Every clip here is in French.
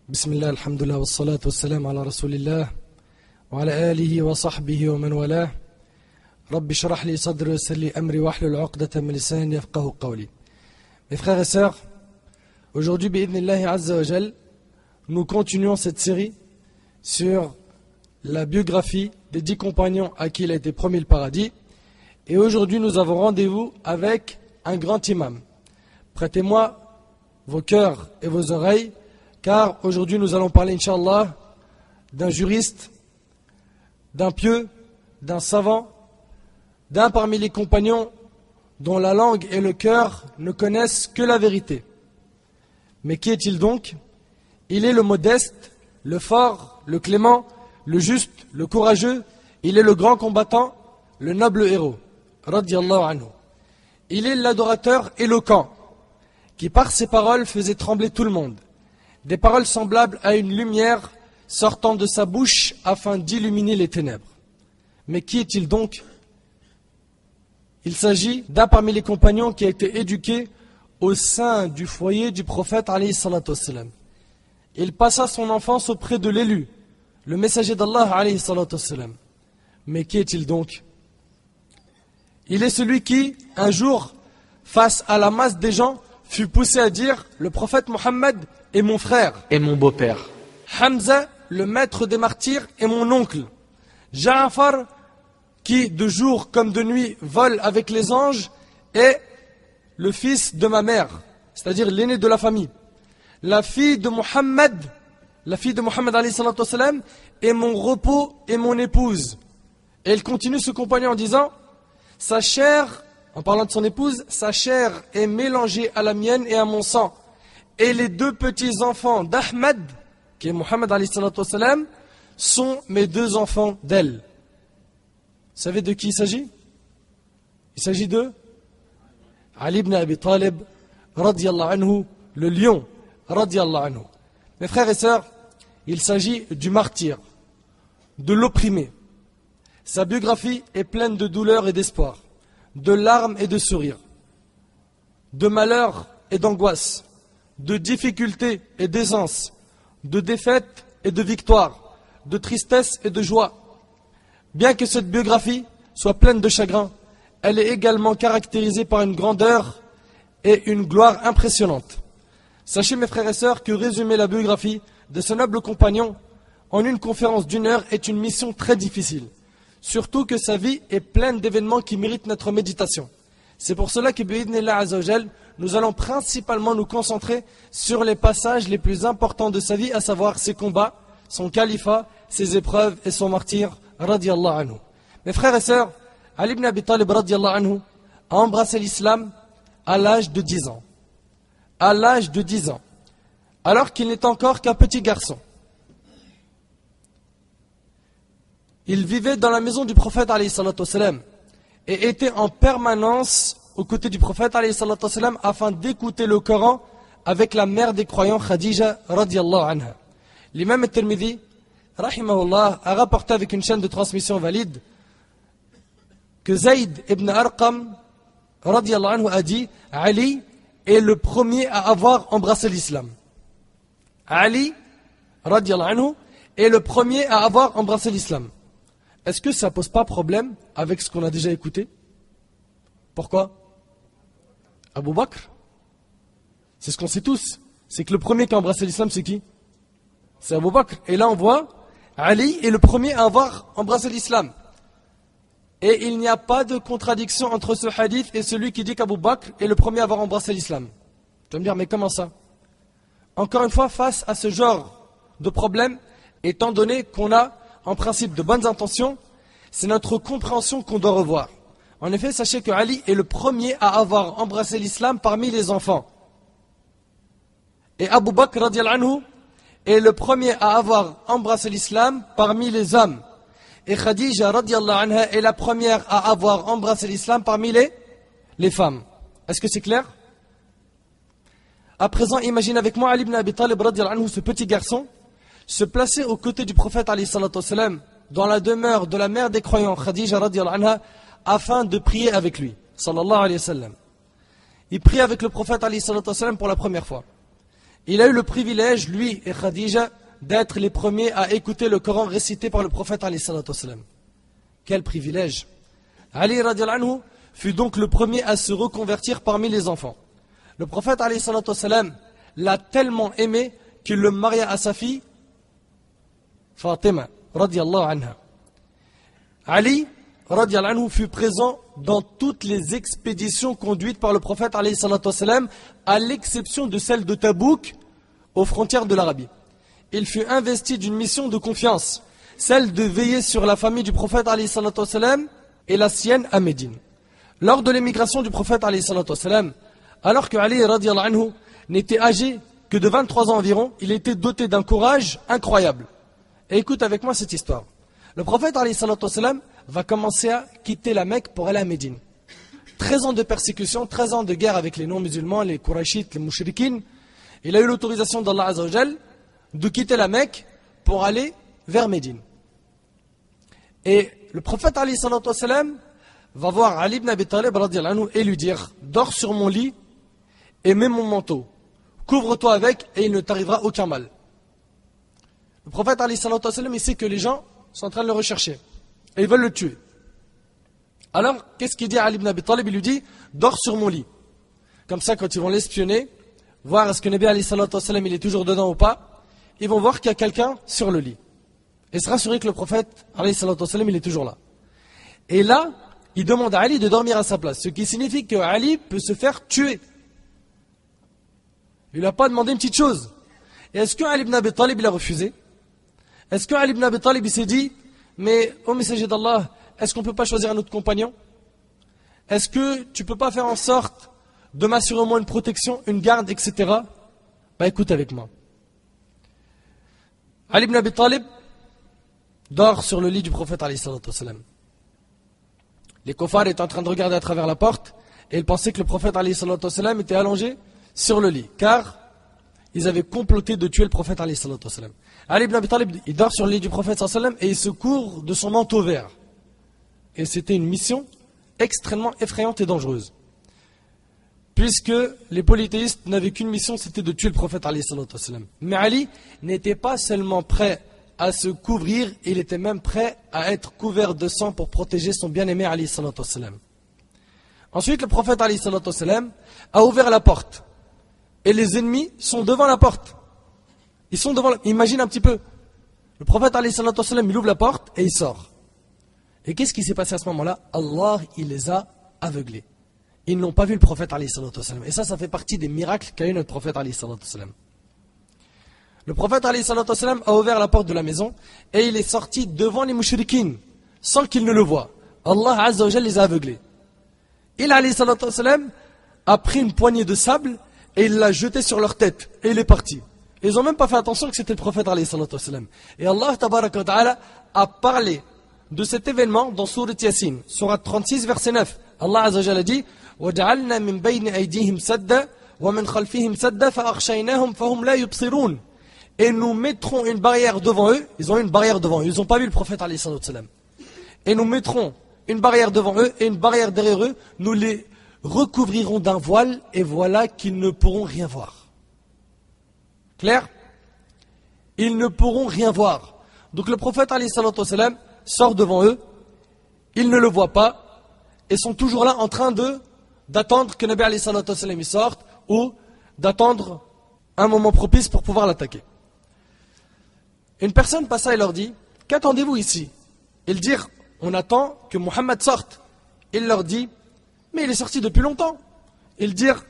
بسم الله الحمد لله والصلاة والسلام على رسول الله وعلى آله وصحبه ومن والاه رب اشرح لي صدري ويسر لي أمري واحلل عقدة من لساني يفقهوا قولي. Mes frères et sœurs, aujourd'hui bi'idhnillahi azza wa jal, nous continuons cette série sur la biographie des 10 compagnons à qui il a été promis le paradis. Et aujourd'hui nous avons rendez-vous avec un grand imam. Prêtez-moi vos cœurs et vos oreilles, car aujourd'hui nous allons parler, Inch'Allah, d'un juriste, d'un pieux, d'un savant, d'un parmi les compagnons dont la langue et le cœur ne connaissent que la vérité. Mais qui est-il donc? Il est le modeste, le fort, le clément, le juste, le courageux. Il est le grand combattant, le noble héros. Radiyallahu anhu. Il est l'adorateur éloquent, qui par ses paroles faisait trembler tout le monde. Des paroles semblables à une lumière sortant de sa bouche afin d'illuminer les ténèbres. Mais qui est-il donc? Il s'agit d'un parmi les compagnons qui a été éduqué au sein du foyer du prophète alayhi salatu wassalam. Il passa son enfance auprès de l'élu, le messager d'Allah alayhi salatu wassalam. Mais qui est-il donc? Il est celui qui, un jour, face à la masse des gens, fut poussé à dire: le prophète Mohammed est mon frère et mon beau-père. Hamza, le maître des martyrs, est mon oncle. Ja'far, qui de jour comme de nuit vole avec les anges, est le fils de ma mère, c'est-à-dire l'aîné de la famille. La fille de Mohammed alayhi salatu wassalam, est mon repos et mon épouse. Et il continue ce compagnon en disant: sa chair, en parlant de son épouse, sa chair est mélangée à la mienne et à mon sang. Et les deux petits enfants d'Ahmed, qui est Mohammed alayhi salatu wassalam, sont mes deux enfants d'elle. Vous savez de qui il s'agit? Il s'agit de Ali ibn Abi Talib, radiyallahu anhu, le lion, radiyallahu anhu. Mes frères et sœurs, il s'agit du martyr, de l'opprimé. Sa biographie est pleine de douleur et d'espoir, de larmes et de sourires, de malheur et d'angoisse, de difficultés et d'aisance, de défaites et de victoires, de tristesse et de joie. Bien que cette biographie soit pleine de chagrin, elle est également caractérisée par une grandeur et une gloire impressionnantes. Sachez, mes frères et sœurs, que résumer la biographie de ce noble compagnon en une conférence d'1 heure est une mission très difficile. Surtout que sa vie est pleine d'événements qui méritent notre méditation. C'est pour cela que, bi'idhnillah azza wa jal, nous allons principalement nous concentrer sur les passages les plus importants de sa vie, à savoir ses combats, son califat, ses épreuves et son martyr, radiyallahu anhu. Mes frères et sœurs, Ali ibn Abi Talib, radiyallahu anhu, a embrassé l'islam à l'âge de 10 ans. À l'âge de 10 ans, alors qu'il n'est encore qu'un petit garçon. Il vivait dans la maison du prophète alayhi salatu wassalam et était en permanence aux côtés du prophète alayhi salatu wassalam afin d'écouter le Coran avec la mère des croyants, Khadija radiyallahu anha. L'imam al-Tirmidhi rahimahullah a rapporté avec une chaîne de transmission valide que Zayd ibn Arqam radiyallahu anhu a dit: Ali est le premier à avoir embrassé l'islam. Ali radiyallahu anhu est le premier à avoir embrassé l'islam. Est-ce que ça pose pas problème avec ce qu'on a déjà écouté? Pourquoi? Abu Bakr, c'est ce qu'on sait tous, c'est que le premier qui a embrassé l'islam, c'est qui? C'est Abu Bakr. Et là on voit, Ali est le premier à avoir embrassé l'islam. Et il n'y a pas de contradiction entre ce hadith et celui qui dit qu'Abu Bakr est le premier à avoir embrassé l'islam. Tu vas me dire, mais comment ça? Encore une fois, face à ce genre de problème, étant donné qu'on a en principe de bonnes intentions, c'est notre compréhension qu'on doit revoir. En effet, sachez que Ali est le premier à avoir embrassé l'islam parmi les enfants. Et Abu Bakr radiyallahu anhu est le premier à avoir embrassé l'islam parmi les hommes. Et Khadija radiyallahu anha est la première à avoir embrassé l'islam parmi les femmes. Est-ce que c'est clair? À présent, imagine avec moi Ali ibn Abi Talib radiyallahu anhu, ce petit garçon, se placer aux côtés du prophète alayhi salatu wassalam, dans la demeure de la mère des croyants, Khadija radiyallahu anha, afin de prier avec lui, sallallahu alayhi wa sallam. Il prie avec le prophète alayhi salatu wassalam pour la première fois. il a eu le privilège, lui et Khadija, d'être les premiers à écouter le Coran récité par le prophète alayhi salatu wassalam. Quel privilège! Ali radiallahu anhu fut donc le premier à se reconvertir parmi les enfants. Le prophète alayhi salatu wassalam l'a tellement aimé qu'il le maria à sa fille Fatima radiallahu anha. Ali radiallahu anhu fut présent dans toutes les expéditions conduites par le prophète alayhi salatu wassalam, à l'exception de celle de Tabouk aux frontières de l'Arabie. Il fut investi d'une mission de confiance, celle de veiller sur la famille du prophète alayhi salatu wassalam et la sienne à Médine. Lors de l'émigration du prophète alayhi salatu wassalam, alors que Ali radiallahu anhu n'était âgé que de 23 ans environ, il était doté d'un courage incroyable. Et écoute avec moi cette histoire. Le prophète alayhi salatu wassalam va commencer à quitter la Mecque pour aller à Médine. 13 ans de persécution, 13 ans de guerre avec les non-musulmans, les Qurayshites, les Mushrikines. Il a eu l'autorisation d'Allah Azza wa Jal de quitter la Mecque pour aller vers Médine. Et le prophète alayhi salatu wassalam va voir Ali ibn Abi Talib radiallahu anhu et lui dire: dors sur mon lit et mets mon manteau, couvre-toi avec et il ne t'arrivera aucun mal. Le prophète alayhi salatu wassalam, il sait que les gens sont en train de le rechercher et ils veulent le tuer. Alors qu'est-ce qu'il dit à Ali ibn Abi Talib? Il lui dit: dors sur mon lit. Comme ça, quand ils vont l'espionner, voir est-ce que Nabi alayhi salatu wassalam il est toujours dedans ou pas, ils vont voir qu'il y a quelqu'un sur le lit et se rassurer que le prophète alayhi salatu wassalam il est toujours là. Et là il demande à Ali de dormir à sa place, ce qui signifie que Ali peut se faire tuer. Il n'a pas demandé une petite chose. Et est-ce que Ali ibn Abi Talib il a refusé? Est-ce que Ali ibn Abi Talib il s'est dit: mais ô messager d'Allah, est-ce qu'on ne peut pas choisir un autre compagnon? Est-ce que tu ne peux pas faire en sorte de m'assurer au moins une protection, une garde, etc. Bah écoute avec moi. Ali ibn Abi Talib dort sur le lit du prophète alayhi salatu wassalam. Les kuffars étaient en train de regarder à travers la porte et ils pensaient que le prophète alayhi salatu wassalam était allongé sur le lit, car ils avaient comploté de tuer le prophète alayhi salatu wassalam. Ali ibn Abi Talib, il dort sur le lit du prophète sallallahu alayhi wa sallam et il se couvre de son manteau vert. Et c'était une mission extrêmement effrayante et dangereuse, puisque les polythéistes n'avaient qu'une mission, c'était de tuer le prophète alayhi salatu wassalam. Mais Ali n'était pas seulement prêt à se couvrir, il était même prêt à être couvert de sang pour protéger son bien-aimé alayhi salatu wassalam. Ensuite, le prophète alayhi salatu wassalam a ouvert la porte et les ennemis sont devant la porte. Ils sont devant Imagine un petit peu. Le prophète alayhi salatu wassalam, il ouvre la porte et il sort. Et qu'est-ce qui s'est passé à ce moment-là? Allah, il les a aveuglés. Ils n'ont pas vu le prophète alayhi salatu wassalam. Et ça fait partie des miracles qu'a eu notre prophète alayhi salatu wassalam. Le prophète alayhi salatu wassalam a ouvert la porte de la maison et il est sorti devant les mushrikines sans qu'ils ne le voient. Allah Azza wa Jalla les a aveuglés. Il alayhi salatu wassalam a pris une poignée de sable et il l'a jeté sur leur tête et il est parti. Ils n'ont même pas fait attention que c'était le prophète alayhi salatu wassalam. Et Allah tabaraka wa ta'ala a parlé de cet événement dans Sourate Yasin, Sourate 36 verset 9. Allah Azza wa Jalla dit: وَجَعَلْنَا مِنْ بَيْنِ أَيْدِيهِمْ سَدًّا وَمِنْ خَلْفِهِمْ سَدًّا فَأَغْشَيْنَاهُمْ فَهُمْ لَا يُبْصِرُونَ. Et nous mettrons une barrière devant eux. Ils ont eu une barrière devant eux. Ils n'ont pas vu le prophète alayhi salatu wassalam. Et nous mettrons une barrière devant eux et une barrière derrière eux. Nous les recouvrirons d'un voile et voilà qu'ils ne pourront rien voir. Clair? Ils ne pourront rien voir. Donc le prophète alayhi salatu wassalam sort devant eux. Ils ne le voient pas et sont toujours là en train d'attendre que Nabi alayhi salatu wassalam sorte ou d'attendre un moment propice pour pouvoir l'attaquer. Une personne passa et leur dit: qu'attendez-vous ici? Ils dirent: on attend que Mohammed sorte. Il leur dit: mais il est sorti depuis longtemps. Ils dirent: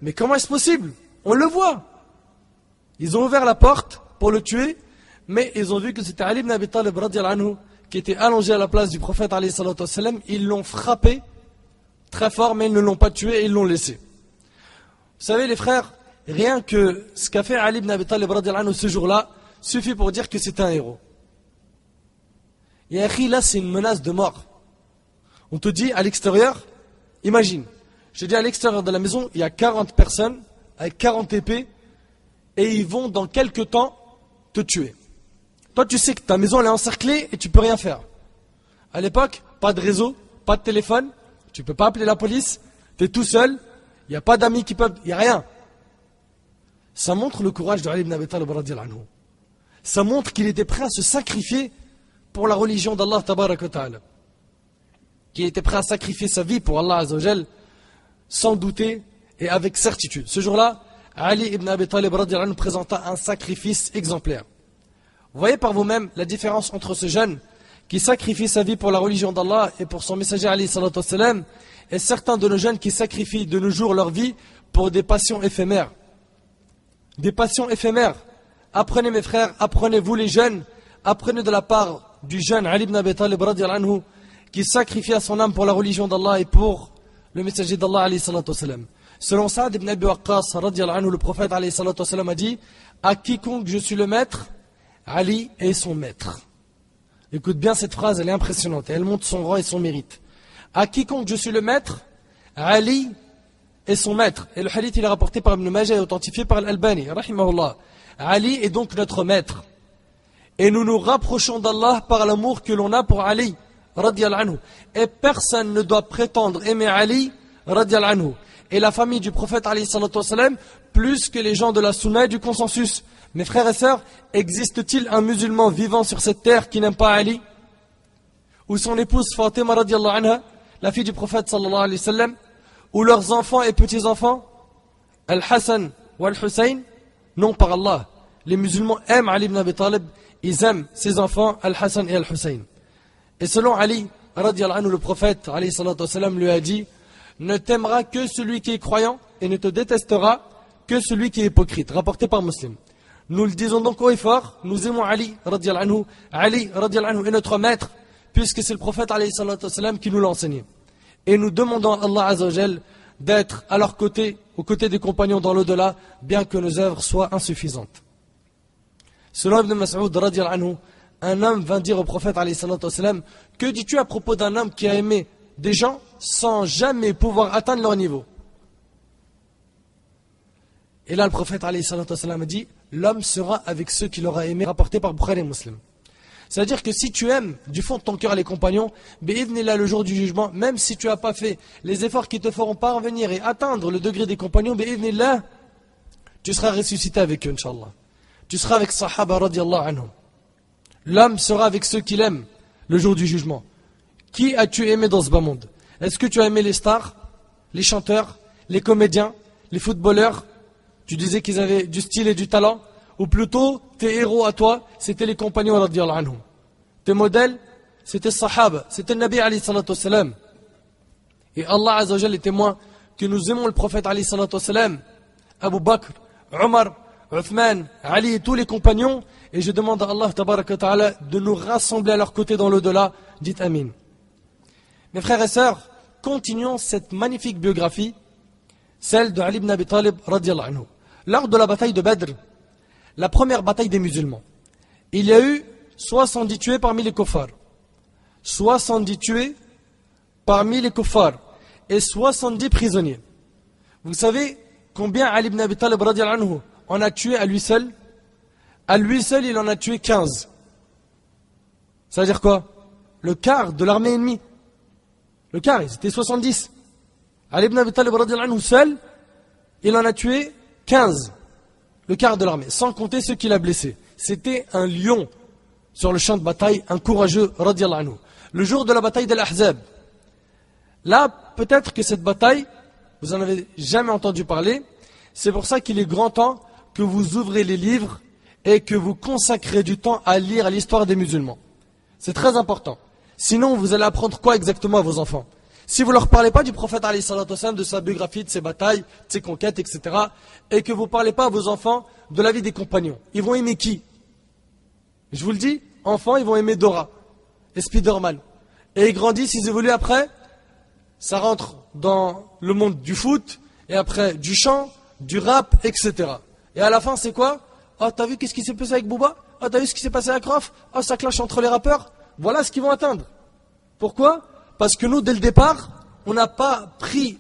mais comment est-ce possible? On le voit. Ils ont ouvert la porte pour le tuer, mais ils ont vu que c'était Ali ibn Abi Talib radiallahu anhu qui était allongé à la place du prophète alayhi salatu wassalam. Ils l'ont frappé très fort, mais ils ne l'ont pas tué et ils l'ont laissé. Vous savez les frères, rien que ce qu'a fait Ali ibn Abi Talib radiallahu anhu ce jour-là suffit pour dire que c'est un héros. Et akhi, là c'est une menace de mort. On te dit à l'extérieur, imagine, je dis à l'extérieur de la maison, il y a 40 personnes avec 40 épées et ils vont dans quelques temps te tuer. Toi tu sais que ta maison elle est encerclée et tu peux rien faire. À l'époque, pas de réseau, pas de téléphone, tu peux pas appeler la police, tu es tout seul, il n'y a pas d'amis qui peuvent, il n'y a rien. Ça montre le courage de Ali ibn Abi Talib radiyallahu anhu. Ça montre qu'il était prêt à se sacrifier pour la religion d'Allah tabarak wa ta'ala. Qu'il était prêt à sacrifier sa vie pour Allah azza wa jal, sans douter et avec certitude. Ce jour-là, Ali ibn Abi Talib radiyallahu anhu présenta un sacrifice exemplaire. Vous voyez par vous-même la différence entre ce jeune qui sacrifie sa vie pour la religion d'Allah et pour son messager alayhi salatu wassalam, et certains de nos jeunes qui sacrifient de nos jours leur vie pour des passions éphémères. Des passions éphémères. Apprenez mes frères, apprenez vous les jeunes, apprenez de la part du jeune Ali ibn Abi Talib radiyallahu anhu qui sacrifia son âme pour la religion d'Allah et pour le messager d'Allah alayhi salatu wassalam. Selon Saad ibn Abi Waqqas radiyallahu anhu, le prophète alayhi salatu wassalam a dit: à quiconque je suis le maître, Ali est son maître. Écoute bien cette phrase, elle est impressionnante et elle montre son rang et son mérite. À quiconque je suis le maître, Ali est son maître. Et le hadith il est rapporté par Ibn Majah et authentifié par Al-Albani, rahimahullah. Ali est donc notre maître. Et nous nous rapprochons d'Allah par l'amour que l'on a pour Ali, radiyallahu anhu. Et personne ne doit prétendre aimer Ali, radiyallahu anhu, et la famille du prophète alayhi salatu wassalam, plus que les gens de la sunna et du consensus. Mes frères et sœurs, existe-t-il un musulman vivant sur cette terre qui n'aime pas Ali? Ou son épouse Fatima radiyallahu anha, la fille du prophète sallallahu alayhi wa sallam? Ou leurs enfants et petits-enfants, Al-Hassan ou Al-Hussein? Non, par Allah. Les musulmans aiment Ali ibn Abi Talib, ils aiment ses enfants, Al-Hassan et Al-Hussein. Et selon Ali, radiyallahu anhu, le prophète alayhi salatu wassalam, lui a dit: ne t'aimera que celui qui est croyant et ne te détestera que celui qui est hypocrite. Rapporté par Muslim. Nous le disons donc haut et fort, nous aimons Ali, radiyallahu anhu. Ali, radiyallahu anhu, est notre maître, puisque c'est le prophète alayhi salatu wassalam qui nous l'a enseigné. Et nous demandons à Allah azza wa jal d'être à leur côté, aux côtés des compagnons dans l'au-delà, bien que nos œuvres soient insuffisantes. Selon Ibn Mas'ud radiyallahu anhu, un homme vint dire au prophète alayhi salatu wassalam: que dis-tu à propos d'un homme qui a aimé des gens sans jamais pouvoir atteindre leur niveau? Et là le prophète alayhi salatu wassalam a dit: l'homme sera avec ceux qu'il aura aimé, rapporté par Bukhari et Muslim. C'est-à-dire que si tu aimes du fond de ton cœur les compagnons, bi'idhnillah, le jour du jugement, même si tu n'as pas fait les efforts qui te feront parvenir et atteindre le degré des compagnons, bi'idhnillah, tu seras ressuscité avec eux, Inch'Allah. Tu seras avec Sahaba radiyallahu anhum. L'homme sera avec ceux qu'il aime le jour du jugement. Qui as-tu aimé dans ce bas monde? Est-ce que tu as aimé les stars, les chanteurs, les comédiens, les footballeurs? Tu disais qu'ils avaient du style et du talent? Ou plutôt, tes héros à toi, c'était les compagnons radiyallahu anhum. Tes modèles, c'était Sahaba, c'était le Nabi alayhi salatu wassalam. Et Allah azza wa jalla est témoin que nous aimons le prophète alayhi salatu wassalam, Abu Bakr, Omar, Uthman, Ali et tous les compagnons. Et je demande à Allah tabaraka wa ta'ala de nous rassembler à leur côté dans l'au-delà. Dites Amin. Mes frères et sœurs, continuons cette magnifique biographie, celle de Ali ibn Abi Talib radiyallahu anhu. Lors de la bataille de Badr, la première bataille des musulmans, il y a eu 70 tués parmi les kuffars. 70 tués parmi les kuffars et 70 prisonniers. Vous savez combien Ali ibn Abi Talib radiyallahu anhu en a tué à lui seul? À lui seul, il en a tué 15. Ça veut dire quoi? Le quart de l'armée ennemie. Le quart, ils étaient 70. Ali ibn Abi Talib radiyallahu anhu seul, il en a tué 15. Le quart de l'armée, sans compter ceux qu'il a blessés. C'était un lion sur le champ de bataille, un courageux radiyallahu anhu. Le jour de la bataille d'Al-Ahzab. Là, peut-être que cette bataille, vous en avez jamais entendu parler. C'est pour ça qu'il est grand temps que vous ouvrez les livres et que vous consacrez du temps à lire l'histoire des musulmans. C'est très important. Sinon, vous allez apprendre quoi exactement à vos enfants? Si vous ne leur parlez pas du prophète alayhi salatu wassalam, de sa biographie, de ses batailles, de ses conquêtes, etc., et que vous ne parlez pas à vos enfants de la vie des compagnons, ils vont aimer qui? Je vous le dis, enfants, ils vont aimer Dora et Spider-Man. Et ils grandissent, ils évoluent après, ça rentre dans le monde du foot, et après du chant, du rap, etc. Et à la fin, c'est quoi? Oh, t'as vu qu'est-ce qui s'est passé avec Booba? Oh, t'as vu ce qui s'est passé avec Rof? Oh, ça clash entre les rappeurs? Voilà ce qu'ils vont atteindre. Pourquoi? Parce que nous, dès le départ, on n'a pas pris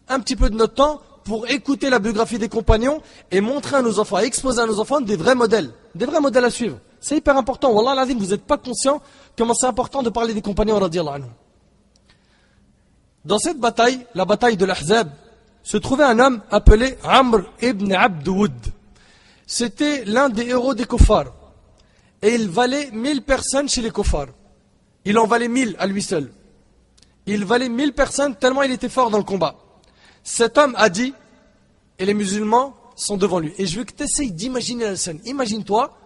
un petit peu de notre temps pour écouter la biographie des compagnons et montrer à nos enfants, exposer à nos enfants des vrais modèles à suivre. C'est hyper important. Wallah l'azim, vous n'êtes pas conscient comment c'est important de parler des compagnons radiyallahu anhum. Dans cette bataille, la bataille de l'Ahzab, se trouvait un homme appelé Amr ibn Abd Woud. c'était l'un des héros des kuffars. Et il valait 1000 personnes chez les kuffars. Il en valait 1000 à lui seul. Il valait 1000 personnes tellement il était fort dans le combat. Cet homme a dit, et les musulmans sont devant lui. Et je veux que tu essayes d'imaginer la scène. Imagine-toi,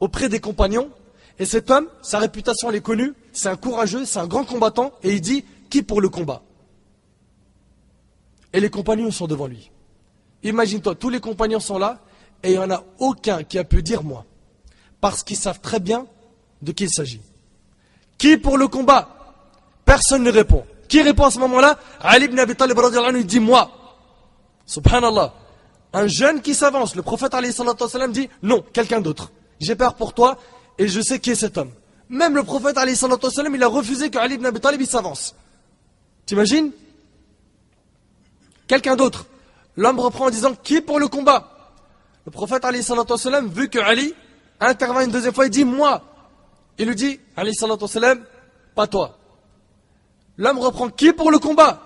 auprès des compagnons, et cet homme, sa réputation elle est connue, c'est un courageux, c'est un grand combattant, et il dit, qui pour le combat? Et les compagnons sont devant lui. Imagine-toi, tous les compagnons sont là, et il n'y en a aucun qui a pu dire moi. Parce qu'ils savent très bien de qui il s'agit. Qui pour le combat? Personne ne répond. Qui répond à ce moment-là? Ali ibn Abi Talib radiyallahu anhu, il dit moi. Subhanallah. Un jeune qui s'avance, le prophète alayhi salatu wassalam dit non, quelqu'un d'autre. J'ai peur pour toi et je sais qui est cet homme. Même le prophète alayhi salatu wassalam, il a refusé que Ali ibn Abi Talib il s'avance. T'imagines? Quelqu'un d'autre. L'homme reprend en disant qui pour le combat? Le prophète alayhi salatu wassalam, vu que Ali intervient une deuxième fois, il dit moi. Il lui dit alayhi salatu wassalam, pas toi. L'homme reprend qui pour le combat?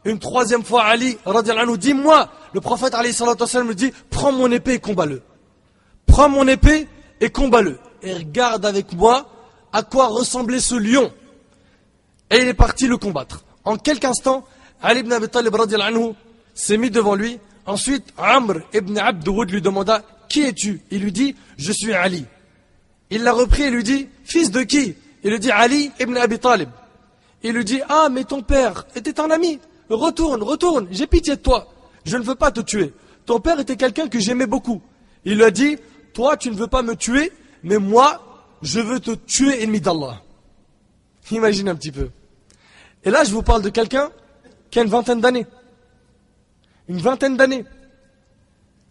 Une troisième fois, Ali radiyallahu anhu dit moi. Le prophète alayhi salatu wassalam lui dit prends mon épée et combat-le. Prends mon épée et combat-le. Et regarde avec moi à quoi ressemblait ce lion. Et il est parti le combattre. En quelques instants, Ali ibn Abi Talib radiyallahu anhu s'est mis devant lui. Ensuite, Amr ibn Abd Woud lui demanda qui es-tu? Il lui dit je suis Ali. Il l'a repris et lui dit fils de qui? Il lui dit Ali ibn Abi Talib. Il lui dit ah mais ton père était un ami. Retourne, j'ai pitié de toi. Je ne veux pas te tuer. Ton père était quelqu'un que j'aimais beaucoup. Il lui a dit, toi tu ne veux pas me tuer, mais moi, je veux te tuer, ennemi d'Allah. Imagine un petit peu. Et là, je vous parle de quelqu'un qui a une vingtaine d'années. Une vingtaine d'années.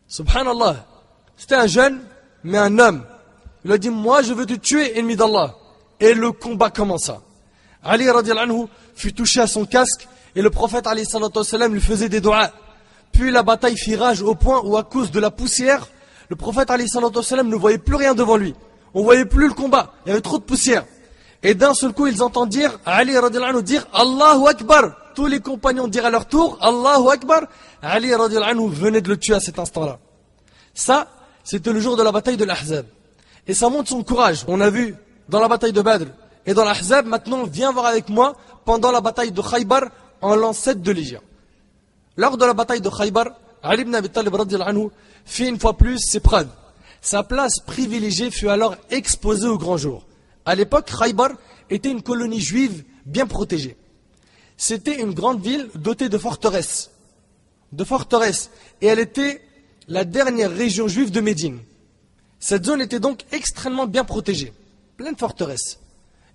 Subhanallah. C'était un jeune, mais un homme. Il a dit, moi je veux te tuer, ennemi d'Allah. Et le combat commença. Ali radiyallahu anhu fut touché à son casque. Et le prophète alayhi salatu wassalam lui faisait des doigts. Puis la bataille fit rage au point où à cause de la poussière, le prophète alayhi salatu wassalam ne voyait plus rien devant lui. On ne voyait plus le combat, il y avait trop de poussière. Et d'un seul coup ils entendirent Ali radiyallahu anhu dire Allahu Akbar. Tous les compagnons dirent à leur tour Allahu Akbar. Ali radiyallahu anhu venait de le tuer à cet instant-là. Ça, c'était le jour de la bataille de l'Ahzab. Et ça montre son courage. On a vu dans la bataille de Badr et dans l'Ahzab. Maintenant viens voir avec moi pendant la bataille de Khaybar en l'an 7 de l'Hégire. Lors de la bataille de Khaybar, Ali ibn Abi Talib radiyallahu anhu fit une fois plus ses preuves. Sa place privilégiée fut alors exposée au grand jour. À l'époque, Khaybar était une colonie juive bien protégée. C'était une grande ville dotée de forteresses. Et elle était la dernière région juive de Médine. Cette zone était donc extrêmement bien protégée. Pleine de forteresses.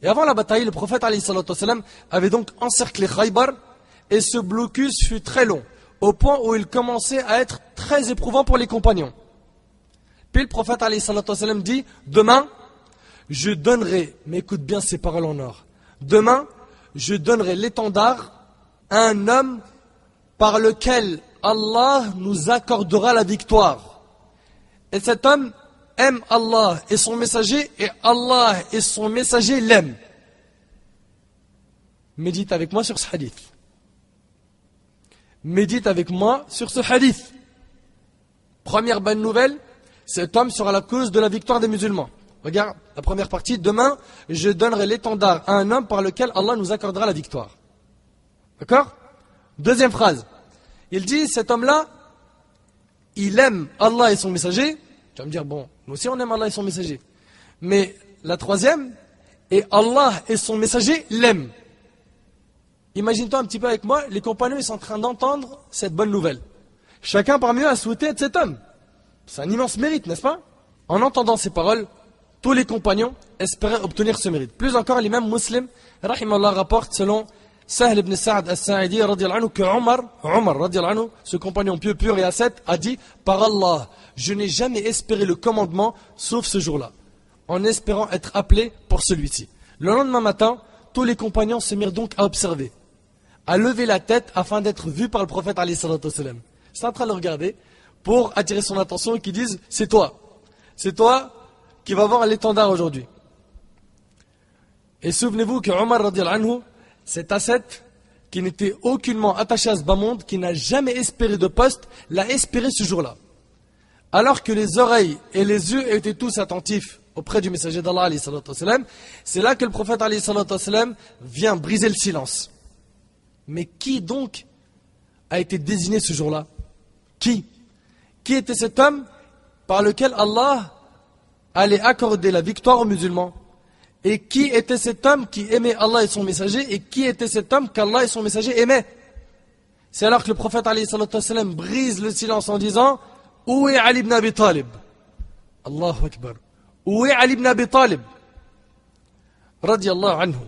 Et avant la bataille, le prophète alayhi salatu wassalam avait donc encerclé Khaybar. Et ce blocus fut très long, au point où il commençait à être très éprouvant pour les compagnons. Puis le prophète alayhi salatu wassalam dit, demain, je donnerai, mais écoute bien ces paroles en or, demain, je donnerai l'étendard à un homme par lequel Allah nous accordera la victoire. Et cet homme aime Allah et son messager, et Allah et son messager l'aiment. Médite avec moi sur ce hadith. Médite avec moi sur ce hadith. Première bonne nouvelle, cet homme sera la cause de la victoire des musulmans. Regarde la première partie. Demain, je donnerai l'étendard à un homme par lequel Allah nous accordera la victoire. D'accord? Deuxième phrase. Il dit, cet homme-là, il aime Allah et son messager. Tu vas me dire, bon, nous aussi on aime Allah et son messager. Mais la troisième, et Allah et son messager l'aiment. Imagine-toi un petit peu avec moi, les compagnons ils sont en train d'entendre cette bonne nouvelle. Chacun parmi eux a souhaité être cet homme. C'est un immense mérite, n'est-ce pas? En entendant ces paroles, tous les compagnons espéraient obtenir ce mérite. Plus encore, l'imam Muslim, rahimallah, rapporte selon Sahl ibn Sa'd as-Sa'idi, radiyallahu anhu, que Omar, radiyallahu anhu, ce compagnon pieux, pur et ascète, a dit, par Allah, je n'ai jamais espéré le commandement, sauf ce jour-là, en espérant être appelé pour celui-ci. Le lendemain matin, tous les compagnons se mirent donc à observer, à lever la tête afin d'être vus par le prophète alayhi salatu wassalam. C'est en train de le regarder pour attirer son attention et qu'ils disent c'est toi qui vas voir l'étendard aujourd'hui. Et souvenez-vous que Omar radiyallahu anhu, cet ascète qui n'était aucunement attaché à ce bas monde, qui n'a jamais espéré de poste, l'a espéré ce jour-là. alors que les oreilles et les yeux étaient tous attentifs auprès du messager d'Allah, c'est là que le prophète vient briser le silence. Mais qui donc a été désigné ce jour-là? Qui était cet homme par lequel Allah allait accorder la victoire aux musulmans? Et qui était cet homme qui aimait Allah et son messager? Et qui était cet homme qu'Allah et son messager aimaient? C'est alors que le prophète brise le silence en disant: où est Ali ibn Abi Talib? Allahu Akbar. Où est Ali ibn Abi Talib? Radiallahu anhu.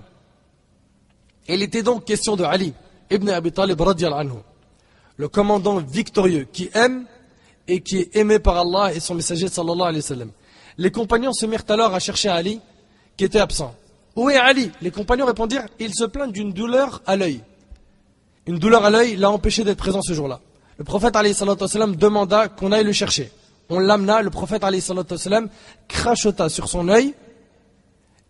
Il était donc question de Ali ibn Abi Talib radiallahu anhu, le commandant victorieux qui aime et qui est aimé par Allah et son messager sallallahu alayhi wa sallam. Les compagnons se mirent alors à chercher Ali qui était absent. Où est Ali? Les compagnons répondirent: il se plaint d'une douleur à l'œil. Une douleur à l'œil l'a empêché d'être présent ce jour-là. Le prophète alayhi salatu wassalam demanda qu'on aille le chercher. On l'amena, le prophète alayhi salatu wassalam crachota sur son œil,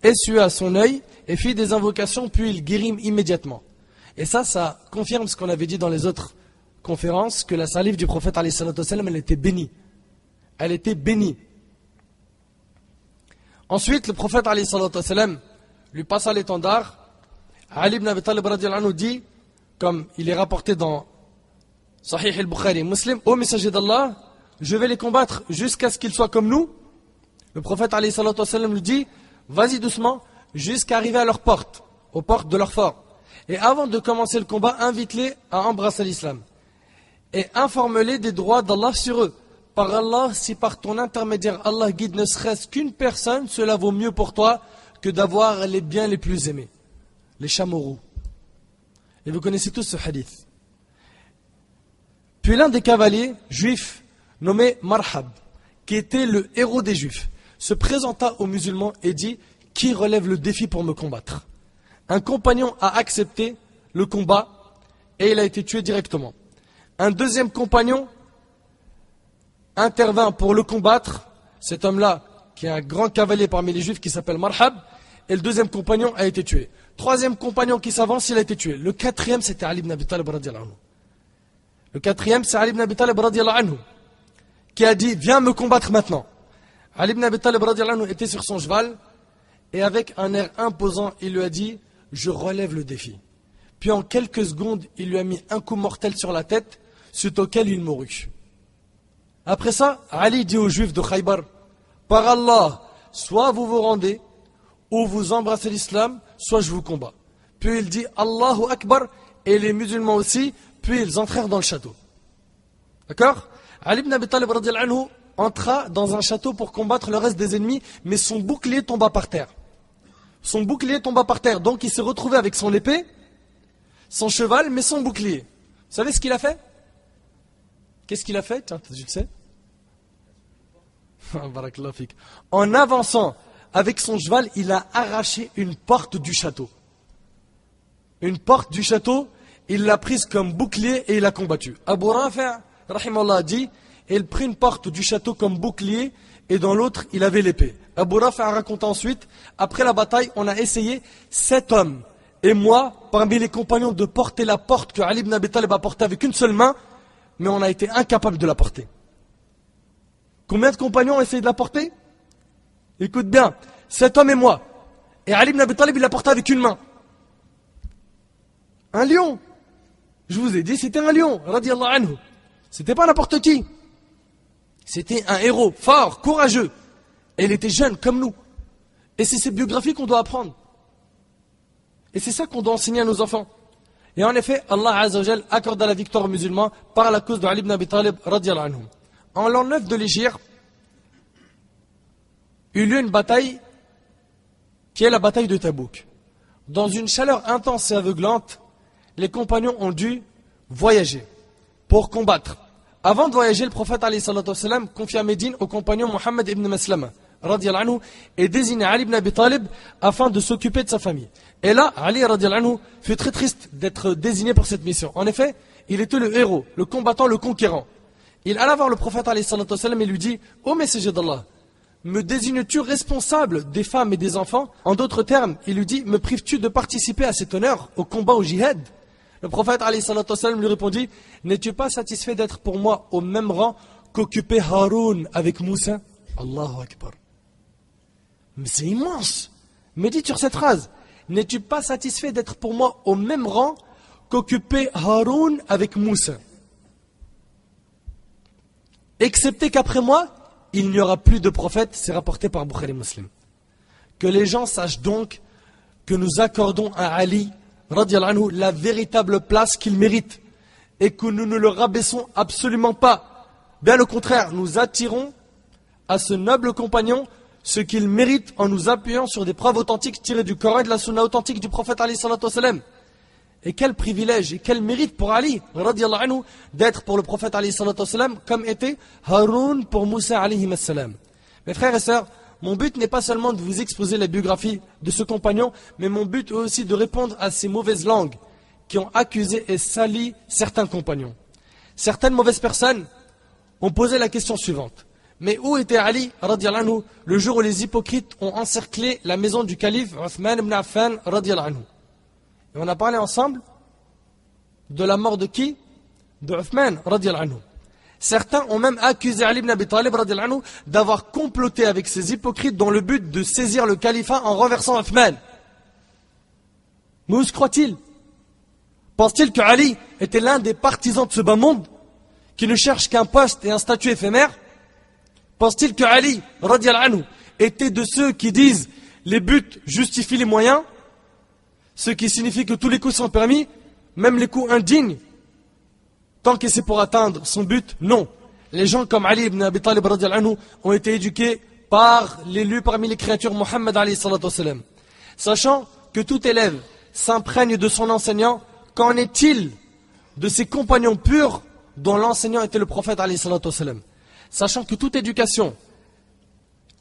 essua son œil et fit des invocations, puis il guérit immédiatement. Et ça confirme ce qu'on avait dit dans les autres conférences, que la salive du prophète alayhi salatu wassalam, elle était bénie. Elle était bénie. Ensuite, le prophète alayhi salatu wassalam lui passa l'étendard. Ali ibn Abi Talib radiallahu anhu dit, comme il est rapporté dans Sahih al-Bukhari Muslim: ô messager d'Allah, je vais les combattre jusqu'à ce qu'ils soient comme nous. Le prophète alayhi salatu wassalam lui dit: vas-y doucement jusqu'à arriver à leur porte, aux portes de leur fort. Et avant de commencer le combat, invite-les à embrasser l'islam. Et informe-les des droits d'Allah sur eux. Par Allah, si par ton intermédiaire Allah guide ne serait-ce qu'une personne, cela vaut mieux pour toi que d'avoir les biens les plus aimés, les chameaux. Et vous connaissez tous ce hadith. Puis l'un des cavaliers juifs nommé Marhab, qui était le héros des juifs, se présenta aux musulmans et dit: qui relève le défi pour me combattre? Un compagnon a accepté le combat et il a été tué directement. Un deuxième compagnon intervint pour le combattre, cet homme-là, qui est un grand cavalier parmi les juifs, qui s'appelle Marhab, et le deuxième compagnon a été tué. Troisième compagnon qui s'avance, il a été tué. Le quatrième, c'était Ali ibn Abi Talib radiallahu anhu. Le quatrième, c'est Ali ibn Abi Talib radiallahu anhu, qui a dit: viens me combattre maintenant. Ali ibn Abi Talib radiallahu anhu était sur son cheval, et avec un air imposant, il lui a dit: je relève le défi. Puis en quelques secondes, il lui a mis un coup mortel sur la tête, suite auquel il mourut. Après ça, Ali dit aux Juifs de Khaybar: par Allah, soit vous vous rendez, ou vous embrassez l'islam, soit je vous combats. Puis il dit Allahu Akbar, et les musulmans aussi, puis ils entrèrent dans le château. D'accord? Ali ibn Abi Talib radiallahu anhu entra dans un château pour combattre le reste des ennemis, mais son bouclier tomba par terre. Son bouclier tomba par terre, donc il s'est retrouvé avec son épée, son cheval, mais son bouclier. Vous savez ce qu'il a fait? Qu'est-ce qu'il a fait? Tiens, tu le sais? En avançant avec son cheval, il a arraché une porte du château. Une porte du château, il l'a prise comme bouclier et il a combattu. Abu Rafi' rahimallah dit: il prit une porte du château comme bouclier et dans l'autre il avait l'épée. Abu Rafi' raconte ensuite: après la bataille, on a essayé 7 hommes et moi parmi les compagnons de porter la porte que Ali ibn Abi Talib a portée avec une seule main, mais on a été incapable de la porter. Combien de compagnons ont essayé de la porter? Écoute bien, 7 hommes et moi. Et Ali ibn Abi Talib, il l'a porté avec une main. Un lion. Je vous ai dit, c'était un lion, radiallahu anhu. C'était pas n'importe qui. C'était un héros, fort, courageux. Et il était jeune, comme nous. Et c'est ces biographies qu'on doit apprendre. Et c'est ça qu'on doit enseigner à nos enfants. Et en effet, Allah Azza wa Jal accorda la victoire aux musulmans par la cause de Ali ibn Abi Talib, radiallahu anhu. En l'an 9 de l'Hégire, eut lieu une bataille qui est la bataille de Tabouk. Dans une chaleur intense et aveuglante, les compagnons ont dû voyager pour combattre. Avant de voyager, le prophète alayhi salatu wassalam confia Médine au compagnon Mohammed ibn Maslama radiallahu anhu, et désigna Ali ibn Abi Talib afin de s'occuper de sa famille. Et là, Ali radiallahu anhu fut très triste d'être désigné pour cette mission. En effet, il était le héros, le combattant, le conquérant. Il alla voir le prophète alayhi salatu wassalam et lui dit: ô messager d'Allah, me désignes-tu responsable des femmes et des enfants? En d'autres termes, il lui dit: me prives-tu de participer à cet honneur, au combat, au jihad? Le prophète alayhi salatu wassalam lui répondit: n'es-tu pas satisfait d'être pour moi au même rang qu'occupait Haroun avec Moussa? Allahu Akbar. Mais c'est immense. Médite sur cette phrase. N'es-tu pas satisfait d'être pour moi au même rang qu'occupait Haroun avec Moussa? Excepté qu'après moi, il n'y aura plus de prophète, c'est rapporté par Bukhari Muslim. Que les gens sachent donc que nous accordons à Ali, radiallahu anhu, la véritable place qu'il mérite. Et que nous ne le rabaissons absolument pas. Bien au contraire, nous attirons à ce noble compagnon ce qu'il mérite en nous appuyant sur des preuves authentiques tirées du Coran et de la Sunna authentique du prophète alayhi salatu wassalam. Et quel privilège et quel mérite pour Ali radiallahu anhu d'être pour le prophète alayhi salatu wassalam comme était Haroun pour Moussa alayhi salam. Mes frères et sœurs, mon but n'est pas seulement de vous exposer la biographie de ce compagnon, mais mon but est aussi de répondre à ces mauvaises langues qui ont accusé et sali certains compagnons. Certaines mauvaises personnes ont posé la question suivante. Mais où était Ali radiallahu anhu le jour où les hypocrites ont encerclé la maison du calife Uthman ibn Affan radiallahu anhu? Et on a parlé ensemble de la mort de qui? De Uthman radiallahu anhu. Certains ont même accusé Ali ibn Abi Talib radiallahu anhu d'avoir comploté avec ces hypocrites dans le but de saisir le califat en renversant Uthman. Mais où se croit-il? Pense-t-il que Ali était l'un des partisans de ce bas monde qui ne cherche qu'un poste et un statut éphémère? Pense-t-il que Ali, radiallahu anhu, était de ceux qui disent les buts justifient les moyens, ce qui signifie que tous les coups sont permis, même les coups indignes, tant que c'est pour atteindre son but? Non. Les gens comme Ali ibn Abi Talib radiallahu anhu ont été éduqués par l'élu parmi les créatures Muhammad alayhi salatu wassalam. Sachant que tout élève s'imprègne de son enseignant, qu'en est-il de ses compagnons purs dont l'enseignant était le prophète alayhi salatu wassalam? Sachant que toute éducation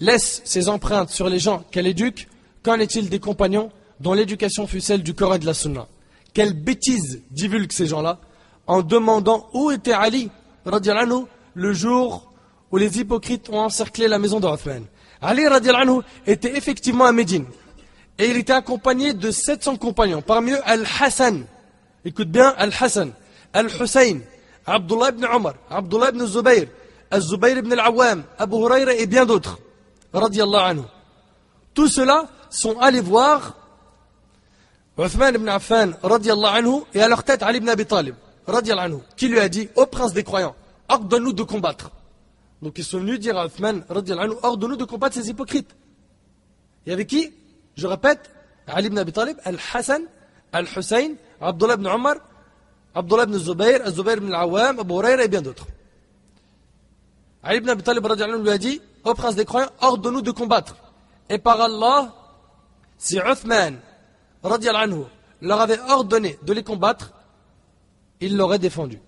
laisse ses empreintes sur les gens qu'elle éduque, qu'en est-il des compagnons dont l'éducation fut celle du Coran et de la Sunna? Quelle bêtise divulguent ces gens-là en demandant où était Ali radiallahu anhu le jour où les hypocrites ont encerclé la maison de Uthman. Ali radiallahu anhu était effectivement à Médine et il était accompagné de 700 compagnons, parmi eux Al-Hassan, écoute bien, Al-Hassan, Al-Hussein, Abdullah ibn Omar, Abdullah ibn Zubayr, Al-Zubayr ibn al-Awwam, Abu Hurayra et bien d'autres, radiallahu anhu. Tous ceux-là sont allés voir Uthman ibn Affan, radiallahu anhu, et à leur tête Ali ibn Abi Talib, radiallahu anhu, qui lui a dit, ô prince des croyants, ordonne-nous de combattre. Donc ils sont venus dire à Uthman, radiallahu anhu, ordonne-nous de combattre ces hypocrites. Et avec qui? Je répète, Ali ibn Abi Talib, Al-Hassan, Al-Hussein, Abdullah ibn Omar, Abdullah ibn Zubayr, Al-Zubayr ibn al-Awwam, Abu Hurayra et bien d'autres. Ali ibn Abi Talib radiallahu anhu lui a dit, ô prince des croyants, ordonne-nous de combattre. Et par Allah, si Uthman radiallahu anhu leur avait ordonné de les combattre, il l'aurait défendu.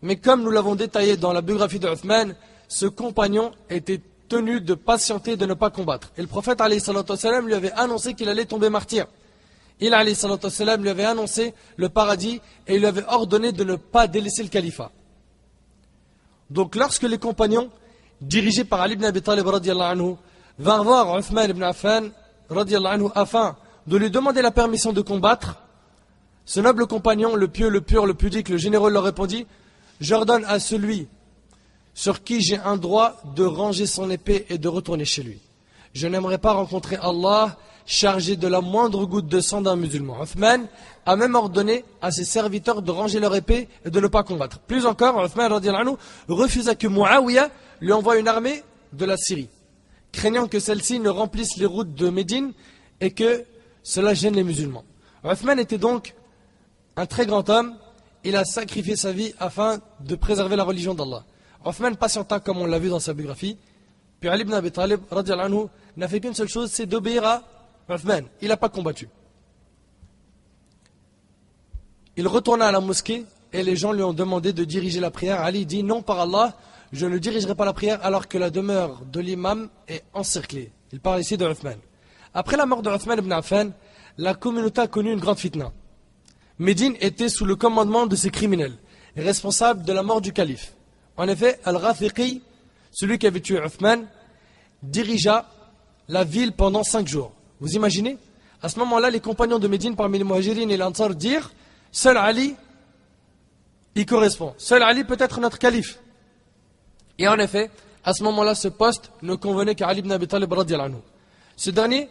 Mais comme nous l'avons détaillé dans la biographie de Uthman, ce compagnon était tenu de patienter et de ne pas combattre. Et le prophète alayhi salatu wassalam lui avait annoncé qu'il allait tomber martyr. Il alayhi salatu wassalam lui avait annoncé le paradis et il lui avait ordonné de ne pas délaisser le califat. Donc lorsque les compagnons, dirigés par Ali ibn Abi Talib radiallahu anhu, vinrent voir Uthman ibn Affan radiallahu anhu afin de lui demander la permission de combattre, ce noble compagnon, le pieux, le pur, le pudique, le généreux leur répondit, j'ordonne à celui sur qui j'ai un droit de ranger son épée et de retourner chez lui. Je n'aimerais pas rencontrer Allah chargé de la moindre goutte de sang d'un musulman. Uthman a même ordonné à ses serviteurs de ranger leur épée et de ne pas combattre. Plus encore, Uthman radiallahu anhu refusa que Muawiyah lui envoie une armée de la Syrie, craignant que celle-ci ne remplisse les routes de Médine et que cela gêne les musulmans. Uthman était donc un très grand homme. Il a sacrifié sa vie afin de préserver la religion d'Allah. Uthman patienta comme on l'a vu dans sa biographie. Puis Ali ibn Abi Talib radiallahu anhu n'a fait qu'une seule chose, c'est d'obéir à Uthman. Il n'a pas combattu. Il retourna à la mosquée et les gens lui ont demandé de diriger la prière. Ali dit non, par Allah, je ne dirigerai pas la prière alors que la demeure de l'imam est encerclée. Il parle ici de Uthman. Après la mort de Uthman ibn Affan, la communauté a connu une grande fitna. Médine était sous le commandement de ces criminels, responsables de la mort du calife. En effet, Al-Ghafiqi, celui qui avait tué Uthman, dirigea la ville pendant 5 jours. Vous imaginez? À ce moment-là, les compagnons de Médine parmi les Muhajirin et l'Ansar dirent, seul Ali y correspond. Seul Ali peut être notre calife. Et en effet, à ce moment-là, ce poste ne convenait qu'à Ali ibn Abi Talib radiyallahu anhu. Ce dernier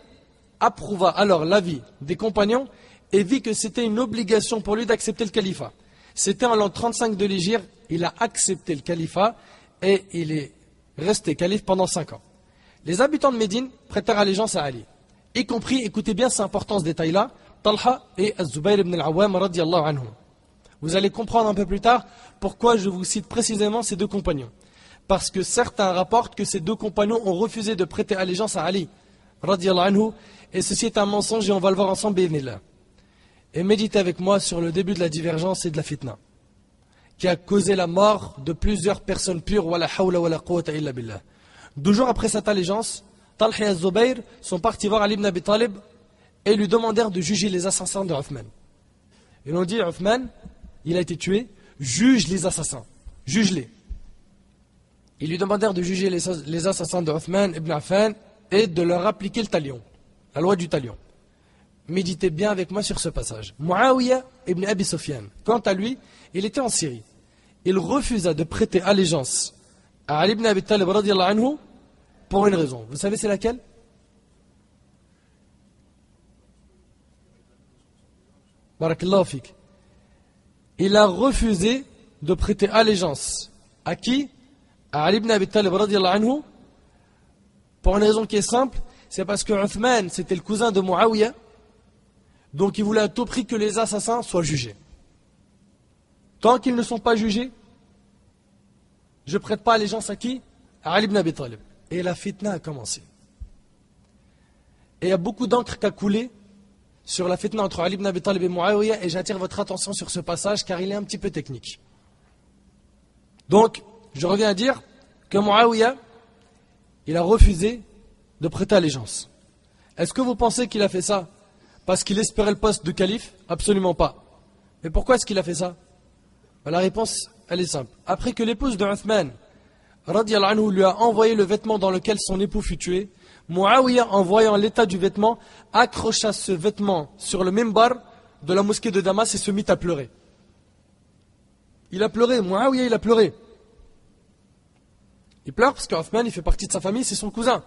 approuva alors l'avis des compagnons et vit que c'était une obligation pour lui d'accepter le califat. C'était en l'an 35 de l'Hégire, il a accepté le califat et il est resté calife pendant 5 ans. Les habitants de Médine prêtèrent allégeance à Ali, y compris, écoutez bien, c'est important ce détail-là, Talha et Az-Zubayr ibn al-Awwam radiyallahu anhum. Vous allez comprendre un peu plus tard pourquoi je vous cite précisément ces deux compagnons. Parce que certains rapportent que ces deux compagnons ont refusé de prêter allégeance à Ali radiyallahu anhu, et ceci est un mensonge et on va le voir ensemble, bi'idhnillah. Et méditez avec moi sur le début de la divergence et de la fitna, qui a causé la mort de plusieurs personnes pures, wala hawla wala quwwata illa billah. 2 jours après cette allégeance, Talha et Az-Zubayr sont partis voir Ali ibn Abi Talib et lui demandèrent de juger les assassins de Uthman. Ils ont dit, Uthman, il a été tué, juge les assassins, juge-les. Ils lui demandèrent de juger les assassins de Uthman ibn Affan et de leur appliquer le talion, la loi du talion. Méditez bien avec moi sur ce passage. Muawiyah ibn Abi Sufyan, quant à lui, il était en Syrie. Il refusa de prêter allégeance à Ali ibn Abi Talib radiyallahu anhu pour une raison. Vous savez c'est laquelle? Barakallahu fik. Il a refusé de prêter allégeance à qui? À Ali ibn Abi Talib radiyallahu anhu, pour une raison qui est simple, c'est parce que Uthman c'était le cousin de Muawiyah, donc il voulait à tout prix que les assassins soient jugés. Tant qu'ils ne sont pas jugés, je ne prête pas allégeance à qui? À Ali ibn Abi Talib. Et la fitna a commencé. Et il y a beaucoup d'encre qui a coulé sur la fitna entre Ali ibn Abi Talib et Muawiyah, et j'attire votre attention sur ce passage car il est un petit peu technique. Donc, je reviens à dire que Muawiyah, il a refusé de prêter allégeance. Est-ce que vous pensez qu'il a fait ça parce qu'il espérait le poste de calife? Absolument pas. Mais pourquoi est-ce qu'il a fait ça? La réponse, elle est simple. Après que l'épouse de Uthman radiyallahu anhu lui a envoyé le vêtement dans lequel son époux fut tué, Muawiyah, en voyant l'état du vêtement, accrocha ce vêtement sur le mimbar de la mosquée de Damas et se mit à pleurer. Il a pleuré, Muawiyah il a pleuré. Il pleure parce qu'Uthman il fait partie de sa famille, c'est son cousin.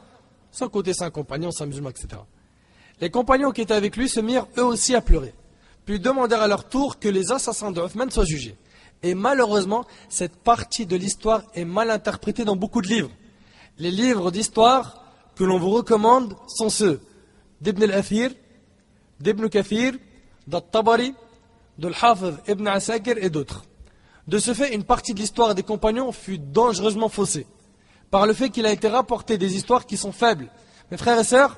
Sans côté c'est un compagnon, c'est un musulman, etc. Les compagnons qui étaient avec lui se mirent eux aussi à pleurer. Puis demandèrent à leur tour que les assassins de Uthman soient jugés. Et malheureusement, cette partie de l'histoire est mal interprétée dans beaucoup de livres. Les livres d'histoire que l'on vous recommande sont ceux d'Ibn al-Athir, d'Ibn Kathir, d'At-Tabari, de l'Hafiz Ibn Asakir et d'autres. De ce fait, une partie de l'histoire des compagnons fut dangereusement faussée, par le fait qu'il a été rapporté des histoires qui sont faibles. Mes frères et sœurs,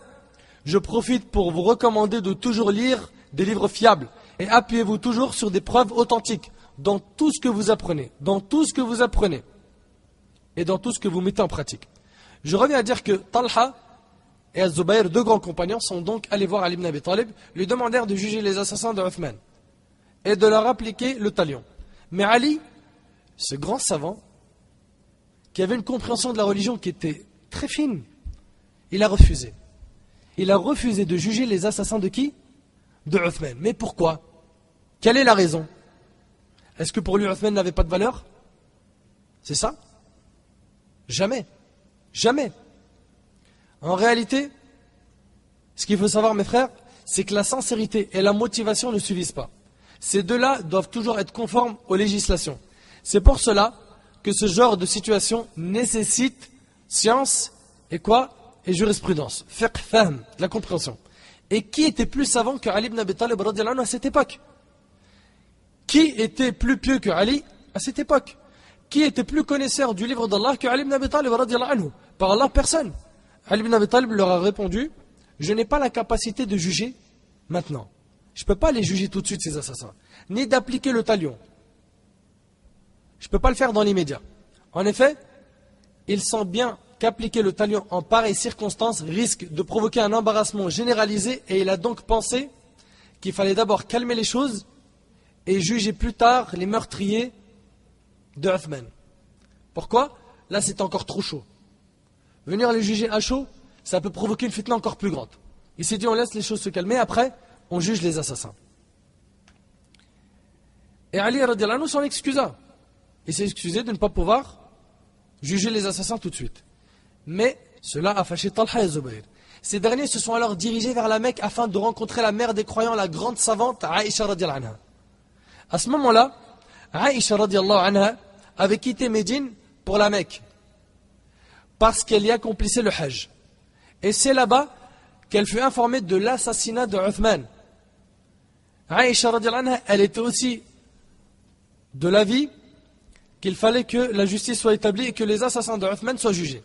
je profite pour vous recommander de toujours lire des livres fiables et appuyez-vous toujours sur des preuves authentiques dans tout ce que vous apprenez, et dans tout ce que vous mettez en pratique. Je reviens à dire que Talha et Az-Zubayr, 2 grands compagnons, sont donc allés voir Ali ibn Abi Talib, lui demandèrent de juger les assassins de Uthman et de leur appliquer le talion. Mais Ali, ce grand savant, qui avait une compréhension de la religion qui était très fine, il a refusé. Il a refusé de juger les assassins de qui? De Uthman. Mais pourquoi? Quelle est la raison? Est-ce que pour lui Uthman n'avait pas de valeur? C'est ça? Jamais. Jamais. En réalité, ce qu'il faut savoir mes frères, c'est que la sincérité et la motivation ne suffisent pas. Ces deux-là doivent toujours être conformes aux législations. C'est pour cela que ce genre de situation nécessite science et quoi? Et jurisprudence. Fiqh, fahm, de la compréhension. Et qui était plus savant que Ali ibn Abi Talib radiyallahu anhu à cette époque? Qui était plus pieux que Ali à cette époque? Qui était plus connaisseur du livre d'Allah que Ali ibn Abi Talib radiyallahu anhu? Par Allah, personne. Ali ibn Abi Talib leur a répondu, je n'ai pas la capacité de juger maintenant. Je ne peux pas les juger tout de suite ces assassins, ni d'appliquer le talion. Je ne peux pas le faire dans l'immédiat. En effet, il sent bien qu'appliquer le talion en pareille circonstance risque de provoquer un embarrassement généralisé et il a donc pensé qu'il fallait d'abord calmer les choses et juger plus tard les meurtriers de Uthman. Pourquoi? Là c'est encore trop chaud. Venir les juger à chaud, ça peut provoquer une fitna encore plus grande. Il s'est dit on laisse les choses se calmer, après on juge les assassins. Et Ali radiyallahu anhu s'en excusa. Il s'est excusé de ne pas pouvoir juger les assassins tout de suite. Mais cela a fâché Talha et Zubayr. Ces derniers se sont alors dirigés vers la Mecque afin de rencontrer la mère des croyants, la grande savante Aïcha radiallahu anha. À ce moment-là, Aïcha radiallahu anha avait quitté Médine pour la Mecque parce qu'elle y accomplissait le Hajj. Et c'est là-bas qu'elle fut informée de l'assassinat de Uthman. Aïcha radiallahu anha, elle était aussi de l'avis qu'il fallait que la justice soit établie et que les assassins de Uthman soient jugés.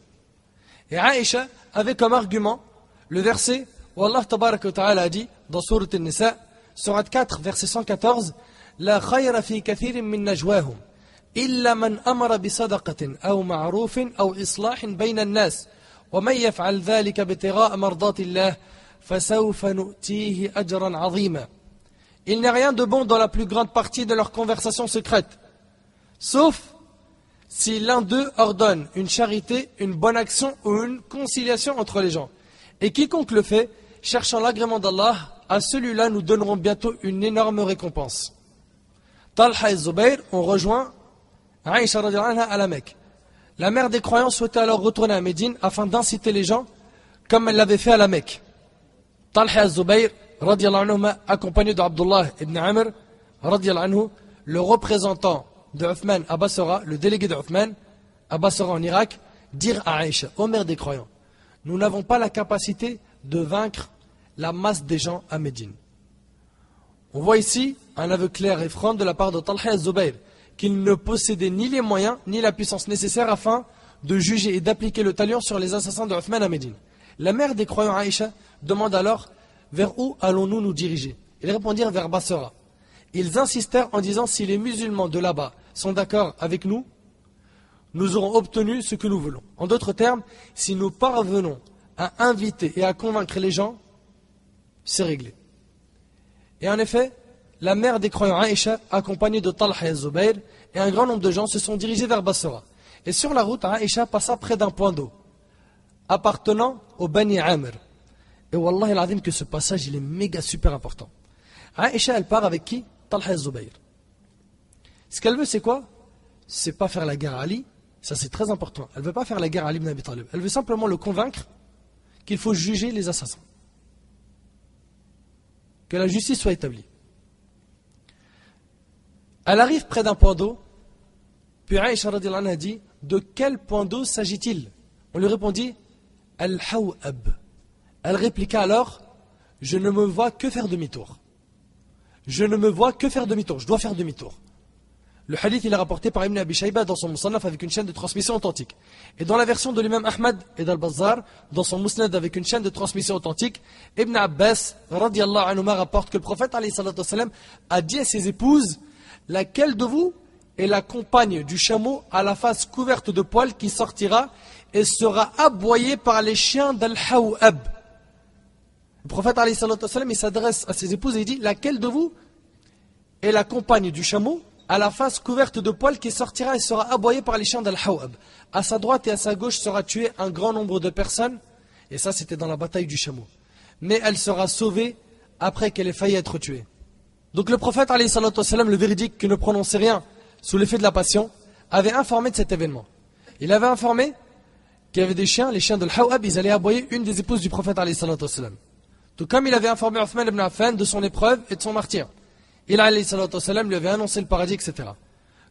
Et Aïcha avait comme argument le verset où Allah tabaraka wa ta'ala a dit dans Sourate An-Nisa, Sourate 4, verset 114, La khayra fi kathirin min najwahum, illa man amara bi sadaqatin, aw ma'roufin, aw islahin bayna an-nas, wa man yaf'al dhalika btigha'a mardatillah, fasawfa nu'tihi ajran 'azima. Il n'y a rien de bon dans la plus grande partie de leurs conversations secrètes, sauf si l'un d'eux ordonne une charité, une bonne action ou une conciliation entre les gens. Et quiconque le fait, cherchant l'agrément d'Allah, à celui-là nous donnerons bientôt une énorme récompense. Talha et Zubayr ont rejoint Aïcha radiallahu anha à la Mecque. La mère des croyants souhaitait alors retourner à Médine afin d'inciter les gens comme elle l'avait fait à la Mecque. Talha et Zubayr radiallahu anhu, accompagnés d'Abdullah ibn Amr radiallahu anhu, le représentant de Uthman à Bassora, le délégué de Uthman à Bassora en Irak, dirent à Aïcha, ô mère des croyants, nous n'avons pas la capacité de vaincre la masse des gens à Médine. On voit ici un aveu clair et franc de la part de Talha et Zubayr, qu'ils ne possédaient ni les moyens ni la puissance nécessaire afin de juger et d'appliquer le talion sur les assassins de Uthman à Médine. La mère des croyants Aïcha demande alors, vers où allons-nous nous diriger? Ils répondirent vers Bassora. Ils insistèrent en disant, si les musulmans de là-bas sont d'accord avec nous, nous aurons obtenu ce que nous voulons. En d'autres termes, si nous parvenons à inviter et à convaincre les gens, c'est réglé. Et en effet, la mère des croyants Aïcha, accompagnée de Talha et Zubayr, et un grand nombre de gens se sont dirigés vers Bassora. Et sur la route, Aïcha passa près d'un point d'eau, appartenant au Bani Amr. Et Wallah al-Azim que ce passage, il est méga super important. Aïcha, elle part avec qui? Talha et Zubayr. Ce qu'elle veut, c'est quoi? C'est pas faire la guerre à Ali, ça c'est très important. Elle veut pas faire la guerre à Ali ibn Abi Talib. Elle veut simplement le convaincre qu'il faut juger les assassins. Que la justice soit établie. Elle arrive près d'un point d'eau, puis Aïcha radiallahu anha dit, de quel point d'eau s'agit-il? On lui répondit, Al-Hawab. Elle répliqua alors, je ne me vois que faire demi-tour. Je ne me vois que faire demi-tour, je dois faire demi-tour. Le hadith il est rapporté par Ibn Abi Shayba dans son Musannaf avec une chaîne de transmission authentique. Et dans la version de l'imam Ahmad et d'Al-Bazzar, dans son Musnad avec une chaîne de transmission authentique, Ibn Abbas radiallahu anhuma rapporte que le prophète alayhi salatu wassalam a dit à ses épouses, laquelle de vous est la compagne du chameau à la face couverte de poils qui sortira et sera aboyée par les chiens d'Al-Hawab. Le prophète alayhi salatu wassalam, il s'adresse à ses épouses et il dit, laquelle de vous est la compagne du chameau à la face couverte de poils qui sortira et sera aboyée par les chiens d'Al-Hawab. À sa droite et à sa gauche sera tué un grand nombre de personnes, et ça c'était dans la bataille du chameau. Mais elle sera sauvée après qu'elle ait failli être tuée. Donc le prophète, alayhi salatu wassalam, le véridique qui ne prononçait rien sous l'effet de la passion, avait informé de cet événement. Il avait informé qu'il y avait des chiens, les chiens d'Al-Hawab, ils allaient aboyer une des épouses du prophète, alayhi salatu wassalam. Tout comme il avait informé Uthman ibn Affan de son épreuve et de son martyr. Il alayhi salatu wassalam lui avait annoncé le paradis, etc.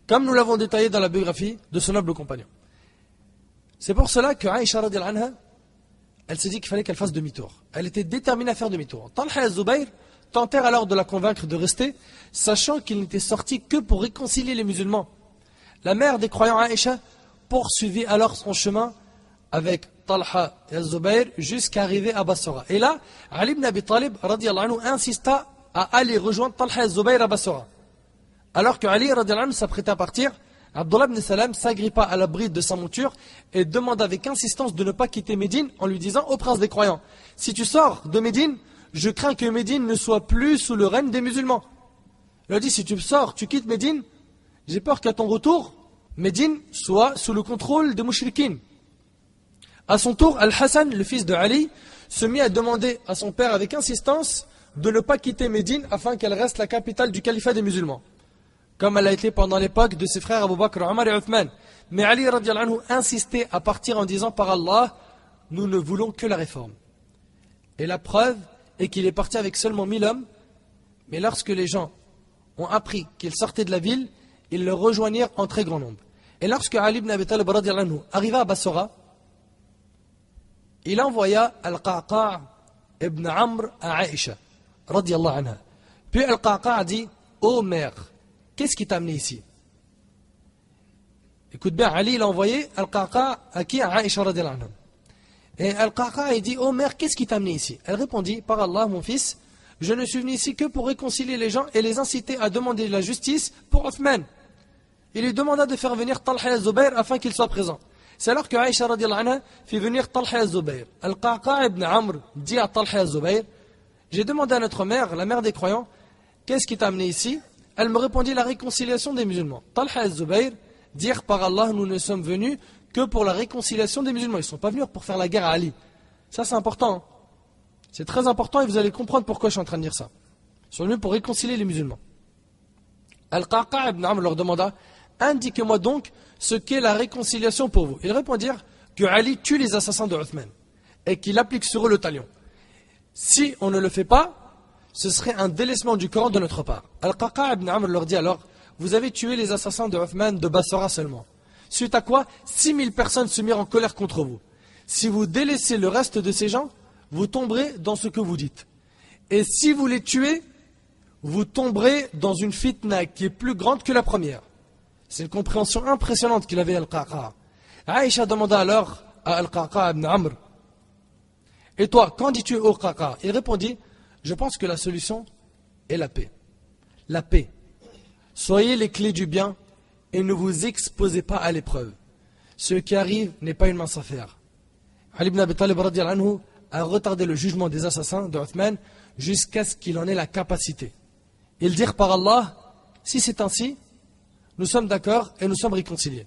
Comme nous l'avons détaillé dans la biographie de ce noble compagnon. C'est pour cela que Aïcha radiallahu anha, elle s'est dit qu'il fallait qu'elle fasse demi-tour. Elle était déterminée à faire demi-tour. Talha et Zubayr tentèrent alors de la convaincre de rester, sachant qu'il n'était sorti que pour réconcilier les musulmans. La mère des croyants Aïcha poursuivit alors son chemin avec Talha et Zubayr jusqu'à arriver à Bassora. Et là, Ali ibn Abi Talib radiallahu anhu insista à aller rejoindre Talha et Zubayr à Bassora. Alors que Ali radiallahu anhu s'apprêtait à partir, Abdullah ibn Salam s'agrippa à la bride de sa monture et demanda avec insistance de ne pas quitter Médine en lui disant, ô prince des croyants, si tu sors de Médine, je crains que Médine ne soit plus sous le règne des musulmans. Il a dit, si tu sors, tu quittes Médine, j'ai peur qu'à ton retour, Médine soit sous le contrôle des mouchriquines. À son tour, Al-Hassan, le fils de Ali, se mit à demander à son père avec insistance de ne pas quitter Médine afin qu'elle reste la capitale du califat des musulmans, comme elle a été pendant l'époque de ses frères Abu Bakr, Omar et Uthman. Mais Ali radiallahu anhu insistait à partir en disant par Allah, nous ne voulons que la réforme. Et la preuve est qu'il est parti avec seulement 1000 hommes, mais lorsque les gens ont appris qu'il sortait de la ville, ils le rejoignirent en très grand nombre. Et lorsque Ali ibn Abi Talib radiallahu anhu arriva à Bassora, il envoya Al-Qaqa' ibn Amr à Aïcha radiallahu anha. Puis Al-Qaqa' dit, ô mère, qu'est-ce qui t'a amené ici? Écoute bien, Ali il a envoyé Al-Qaqa' à qui? À Aïcha radiallahu anha. Et Al-Qaqa' il dit, ô mère, qu'est-ce qui t'a amené ici? Elle répondit, par Allah mon fils, je ne suis venu ici que pour réconcilier les gens et les inciter à demander la justice pour Othman. Il lui demanda de faire venir Talha al-Zubayr afin qu'il soit présent. C'est alors que Aïcha radiallahu anha fit venir Talha al-Zubayr. Al-Qaqa' ibn Amr dit à Talha al-Zubayr, j'ai demandé à notre mère, la mère des croyants, qu'est-ce qui t'a amené ici? Elle me répondit, la réconciliation des musulmans. Talha al-Zubayr dirent, par Allah, nous ne sommes venus que pour la réconciliation des musulmans. Ils ne sont pas venus pour faire la guerre à Ali. Ça c'est important. Hein. C'est très important et vous allez comprendre pourquoi je suis en train de dire ça. Ils sont venus pour réconcilier les musulmans. Al-Qaqa' ibn Amr leur demanda, indiquez-moi donc ce qu'est la réconciliation pour vous. Ils répondirent que Ali tue les assassins de Othman et qu'il applique sur eux le talion. Si on ne le fait pas, ce serait un délaissement du Coran de notre part. Al-Qaqa' ibn Amr leur dit alors, vous avez tué les assassins de Othman de Bassora seulement. Suite à quoi, 6000 personnes se mirent en colère contre vous. Si vous délaissez le reste de ces gens, vous tomberez dans ce que vous dites. Et si vous les tuez, vous tomberez dans une fitna qui est plus grande que la première. C'est une compréhension impressionnante qu'il avait Al-Qaqa'. Aïcha demanda alors à Al-Qaqa' ibn Amr, et toi, qu'en dis-tu au Qaqa'? Il répondit, je pense que la solution est la paix. La paix. Soyez les clés du bien et ne vous exposez pas à l'épreuve. Ce qui arrive n'est pas une mince affaire. Ali ibn Abi Talib radiallahu anhu a retardé le jugement des assassins de Othman jusqu'à ce qu'il en ait la capacité. Ils dirent par Allah, si c'est ainsi, nous sommes d'accord et nous sommes réconciliés.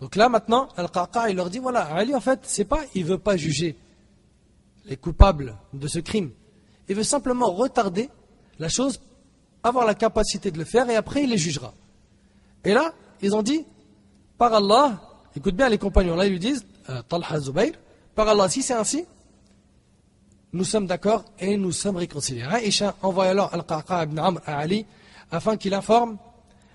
Donc là maintenant, Al-Qaqa' il leur dit, voilà, Ali en fait, c'est pas, il veut pas juger les coupables de ce crime. Il veut simplement retarder la chose, avoir la capacité de le faire et après il les jugera. Et là, ils ont dit, par Allah, écoute bien les compagnons, là ils lui disent, Talha al-Zubayr, par Allah, si c'est ainsi, nous sommes d'accord et nous sommes réconciliés. Aïcha envoie alors Al-Qaqa' ibn Amr à Ali afin qu'il informe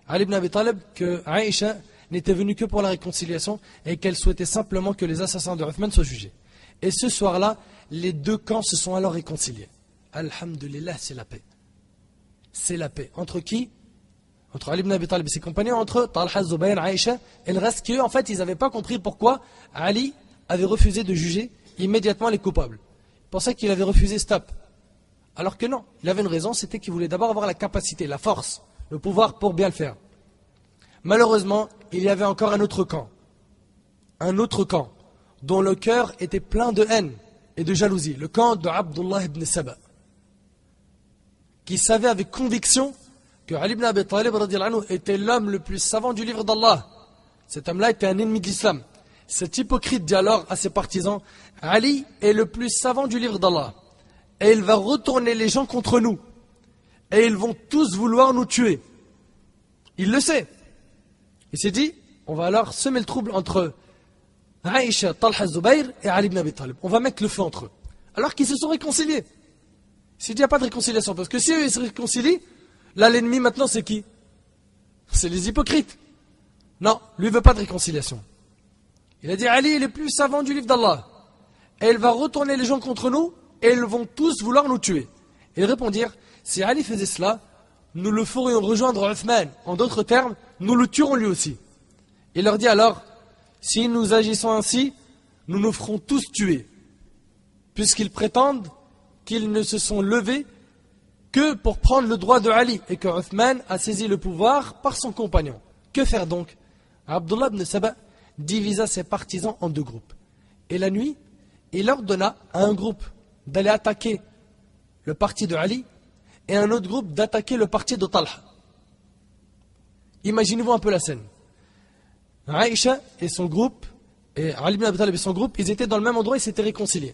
Ali ibn Abi Talib que Aïcha n'était venue que pour la réconciliation et qu'elle souhaitait simplement que les assassins de Othman soient jugés. Et ce soir-là, les deux camps se sont alors réconciliés. Alhamdulillah, c'est la paix. C'est la paix. Entre qui? Entre Ali ibn Abi Talib et ses compagnons, entre Talha al-Zubayr, Aïcha, et le reste qu'eux, en fait, ils n'avaient pas compris pourquoi Ali avait refusé de juger immédiatement les coupables. Ils pensaient qu'il avait refusé stop. Alors que non, il avait une raison, c'était qu'il voulait d'abord avoir la capacité, la force, le pouvoir pour bien le faire. Malheureusement, il y avait encore un autre camp, dont le cœur était plein de haine et de jalousie, le camp de Abdullah ibn Saba, qui savait avec conviction que Ali ibn Abi Talib radiallahu anhu était l'homme le plus savant du livre d'Allah. Cet homme-là était un ennemi de l'islam. Cet hypocrite dit alors à ses partisans, Ali est le plus savant du livre d'Allah, et il va retourner les gens contre nous, et ils vont tous vouloir nous tuer. Il le sait. Il s'est dit, on va alors semer le trouble entre Aïcha, Talha al-Zubayr et Ali ibn Abi Talib. On va mettre le feu entre eux. Alors qu'ils se sont réconciliés. Il s'est dit, il n'y a pas de réconciliation. Parce que si eux ils se réconcilient, là l'ennemi maintenant c'est qui? C'est les hypocrites. Non, lui ne veut pas de réconciliation. Il a dit, Ali est le plus savant du livre d'Allah. Et il va retourner les gens contre nous, et ils vont tous vouloir nous tuer. Et ils répondirent, si Ali faisait cela, nous le ferions rejoindre Othman. En d'autres termes, nous le tuerons lui aussi. Il leur dit alors, si nous agissons ainsi, nous nous ferons tous tuer, puisqu'ils prétendent qu'ils ne se sont levés que pour prendre le droit de Ali, et que Othman a saisi le pouvoir par son compagnon. Que faire donc? Abdullah ibn Saba divisa ses partisans en deux groupes. Et la nuit, il ordonna à un groupe d'aller attaquer le parti de Ali, et un autre groupe d'attaquer le parti de Talha. Imaginez-vous un peu la scène. Aïcha et son groupe, et Ali ibn Abi Talib et son groupe, ils étaient dans le même endroit, ils s'étaient réconciliés.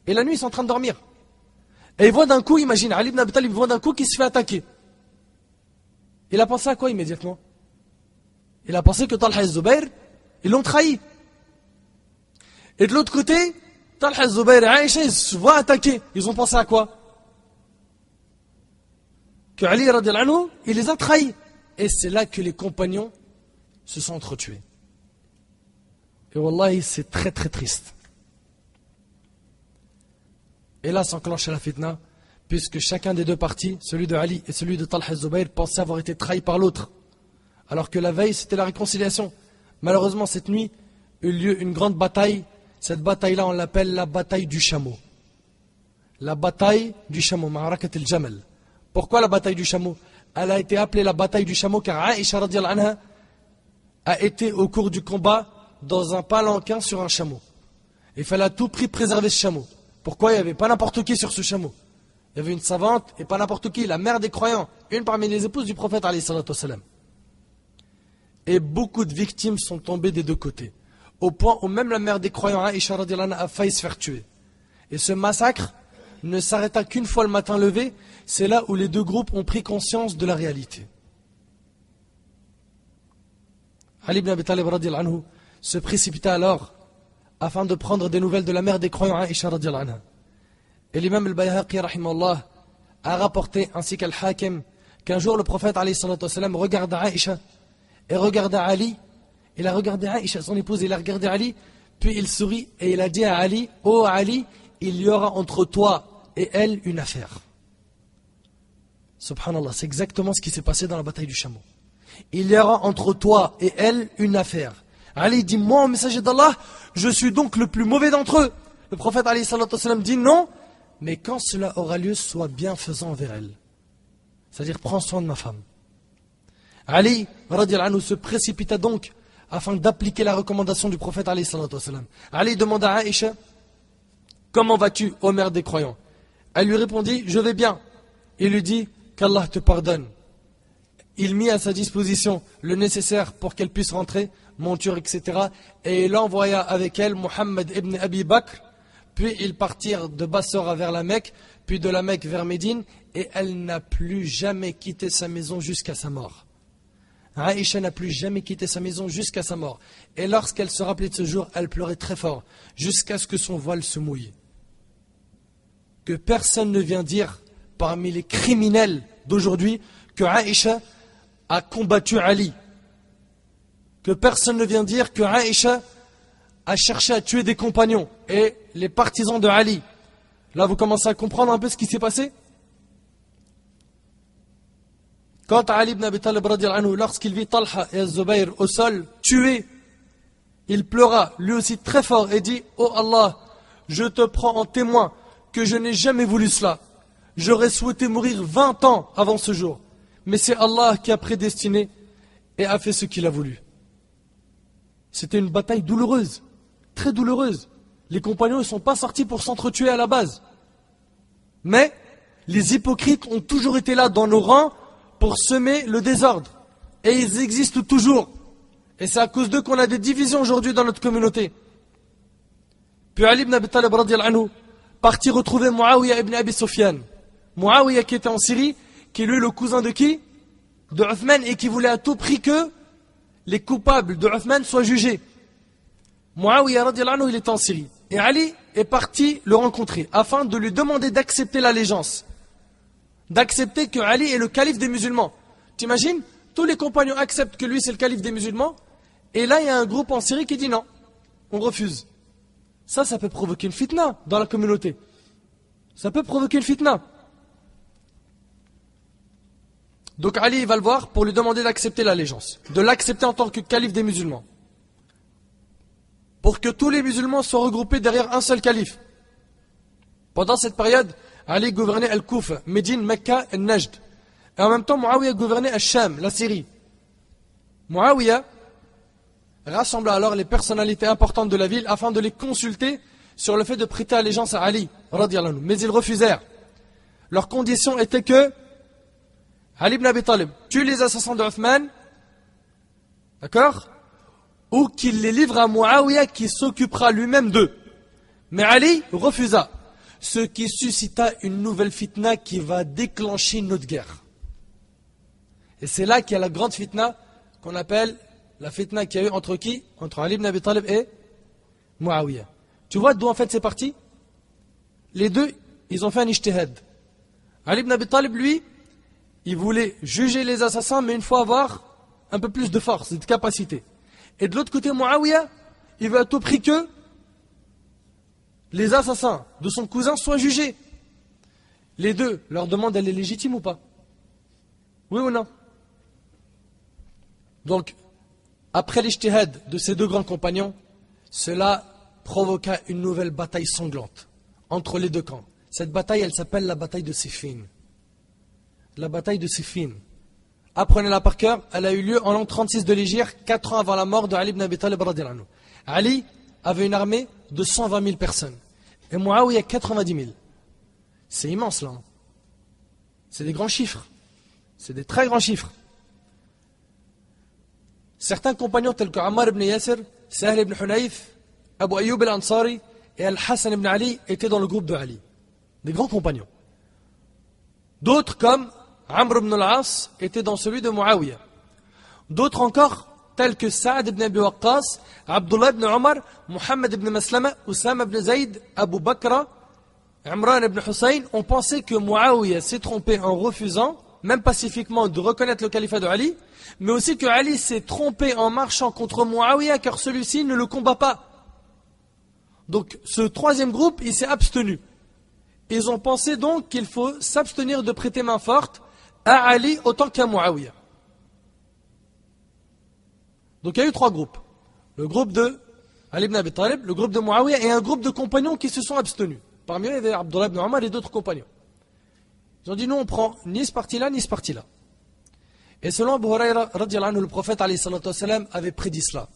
Et la nuit, ils sont en train de dormir. Et ils voient d'un coup, imagine, Ali ibn Abi Talib voit d'un coup qu'il se fait attaquer. Il a pensé à quoi immédiatement? Il a pensé que Talha et Zubayr, ils l'ont trahi. Et de l'autre côté, Talha, Zubayr et Aïcha, ils se voient attaquer. Ils ont pensé à quoi? Que Ali, radiallahu anhu, il les a trahis. Et c'est là que les compagnons se sont entretués. Et wallahi, c'est très très triste. Et là s'enclenche la fitna, puisque chacun des deux partis, celui de Ali et celui de Talha Zubayr, pensait avoir été trahi par l'autre. Alors que la veille, c'était la réconciliation. Malheureusement, cette nuit, eut lieu une grande bataille. Cette bataille-là, on l'appelle la bataille du chameau. La bataille du chameau, Ma'arakat al-Jamal. Pourquoi la bataille du chameau? Elle a été appelée la bataille du chameau car Aïcha radiallahu anha a été au cours du combat dans un palanquin sur un chameau. Il fallait à tout prix préserver ce chameau. Pourquoi? Il n'y avait pas n'importe qui sur ce chameau. Il y avait une savante et pas n'importe qui, la mère des croyants, une parmi les épouses du prophète alayhi salatu wassalam. Et beaucoup de victimes sont tombées des deux côtés. Au point où même la mère des croyants, Aïcha radiallahu anha, a failli se faire tuer. Et ce massacre ne s'arrêta qu'une fois le matin levé. C'est là où les deux groupes ont pris conscience de la réalité. Ali ibn Abi Talib radiallahu anhu se précipita alors afin de prendre des nouvelles de la mère des croyants, Aïcha radiallahu anha. Et l'imam al-Bayhaqi rahimahullah a rapporté, ainsi qu'Al-Hakim, qu'un jour le prophète alayhi salatu wassalam regarda Aïcha et regarda Ali. Il a regardé Aïcha, son épouse, il a regardé Ali, puis il sourit et il a dit à Ali: oh Ali, il y aura entre toi et elle une affaire. Subhanallah, c'est exactement ce qui s'est passé dans la bataille du chameau. Il y aura entre toi et elle une affaire. Ali dit: moi, au messager d'Allah, je suis donc le plus mauvais d'entre eux. Le prophète alayhi salatu wassalam dit: non, mais quand cela aura lieu, sois bienfaisant envers elle. C'est-à-dire, prends soin de ma femme. Ali radiallahu anhu se précipita donc afin d'appliquer la recommandation du prophète alayhi salatu wassalam. Ali demanda à Aïcha: comment vas-tu, ô mère des croyants? Elle lui répondit: je vais bien. Il lui dit: qu'Allah te pardonne. Il mit à sa disposition le nécessaire pour qu'elle puisse rentrer, monture, etc. Et il envoya avec elle Muhammad ibn Abi Bakr. Puis ils partirent de Bassora vers la Mecque, puis de la Mecque vers Médine, et elle n'a plus jamais quitté sa maison jusqu'à sa mort. Aïcha n'a plus jamais quitté sa maison jusqu'à sa mort. Et lorsqu'elle se rappelait de ce jour, elle pleurait très fort, jusqu'à ce que son voile se mouille. Que personne ne vient dire, parmi les criminels d'aujourd'hui, que Aïcha a combattu Ali. Que personne ne vient dire que Aïcha a cherché à tuer des compagnons et les partisans de Ali. Là, vous commencez à comprendre un peu ce qui s'est passé. Quand Ali ibn Abi Talib radiallahu anhu, lorsqu'il vit Talha et Zubayr au sol, tués, il pleura, lui aussi très fort, et dit: oh Allah, je te prends en témoin que je n'ai jamais voulu cela. J'aurais souhaité mourir 20 ans avant ce jour. Mais c'est Allah qui a prédestiné et a fait ce qu'il a voulu. C'était une bataille douloureuse, très douloureuse. Les compagnons ne sont pas sortis pour s'entretuer à la base. Mais les hypocrites ont toujours été là dans nos rangs pour semer le désordre. Et ils existent toujours. Et c'est à cause d'eux qu'on a des divisions aujourd'hui dans notre communauté. Puis Ali ibn Abi Talib radiallahu anhu partit retrouver Muawiyah ibn Abi Sufyan. Muawiyah qui était en Syrie, qui est lui le cousin de qui? De Uthman, et qui voulait à tout prix que les coupables de Uthman soient jugés. Muawiyah radiallahu anhu, il était en Syrie. Et Ali est parti le rencontrer afin de lui demander d'accepter l'allégeance. D'accepter que Ali est le calife des musulmans. T'imagines? Tous les compagnons acceptent que lui c'est le calife des musulmans. Et là il y a un groupe en Syrie qui dit non, on refuse. Ça peut provoquer une fitna dans la communauté. Ça peut provoquer une fitna. Donc Ali il va le voir pour lui demander d'accepter l'allégeance. De l'accepter en tant que calife des musulmans. Pour que tous les musulmans soient regroupés derrière un seul calife. Pendant cette période, Ali gouvernait Al-Koufa, Médine, Mecca et Najd. Et en même temps, Muawiyah gouvernait Al-Sham, la Syrie. Muawiyah rassembla alors les personnalités importantes de la ville afin de les consulter sur le fait de prêter allégeance à Ali, radiallahu anhu. Mais ils refusèrent. Leur condition était que Ali ibn Abi Talib tue les assassins de Uthman, d'accord, ou qu'il les livre à Muawiyah qui s'occupera lui-même d'eux. Mais Ali refusa, ce qui suscita une nouvelle fitna qui va déclencher une autre guerre. Et c'est là qu'il y a la grande fitna qu'on appelle la fitna qu'il y a eu entre qui? Entre Ali ibn Abi Talib et Muawiyah. Tu vois d'où en fait c'est parti? Les deux, ils ont fait un ijtihad. Ali ibn Abi Talib, lui, il voulait juger les assassins, mais une fois avoir un peu plus de force, de capacité. Et de l'autre côté, Muawiyah, il veut à tout prix que les assassins de son cousin soient jugés. Les deux, leur demande, elle est légitime ou pas? Oui ou non? Donc, après l'ijtihad de ces deux grands compagnons, cela provoqua une nouvelle bataille sanglante entre les deux camps. Cette bataille, elle s'appelle la bataille de Siffin. La bataille de Siffin. Apprenez-la par cœur, elle a eu lieu en l'an 36 de l'Hégire, 4 ans avant la mort de Ali ibn Abi Talib radhiyallahu anhu. Ali avait une armée de 120 000 personnes. Et Muawiyah 90 000. C'est immense là. C'est des grands chiffres. C'est des très grands chiffres. Certains compagnons tels que Ammar ibn Yasir, Sahl ibn Hunayf, Abu Ayyub al-Ansari et Al-Hassan ibn Ali étaient dans le groupe de Ali. Des grands compagnons. D'autres comme Amr ibn al-As étaient dans celui de Muawiyah. D'autres encore tels que Saad ibn Abi Waqqas, Abdullah ibn Omar, Muhammad ibn Maslama, Oussama ibn Zayd, Abu Bakr, Imran ibn Hussein ont pensé que Muawiyah s'est trompé en refusant, même pacifiquement, de reconnaître le califat de Ali, mais aussi que Ali s'est trompé en marchant contre Muawiyah car celui-ci ne le combat pas. Donc ce troisième groupe, il s'est abstenu. Ils ont pensé donc qu'il faut s'abstenir de prêter main forte à Ali autant qu'à Muawiyah. Donc il y a eu trois groupes. Le groupe de Ali ibn Abi Talib, le groupe de Muawiyah et un groupe de compagnons qui se sont abstenus. Parmi eux, il y avait Abdullah ibn Omar et d'autres compagnons. Ils ont dit, nous on prend ni ce parti-là, ni ce parti-là. Et selon Abu Huraira, radiyallahu anhu, le prophète alayhi salatu wassalam, avait prédit cela.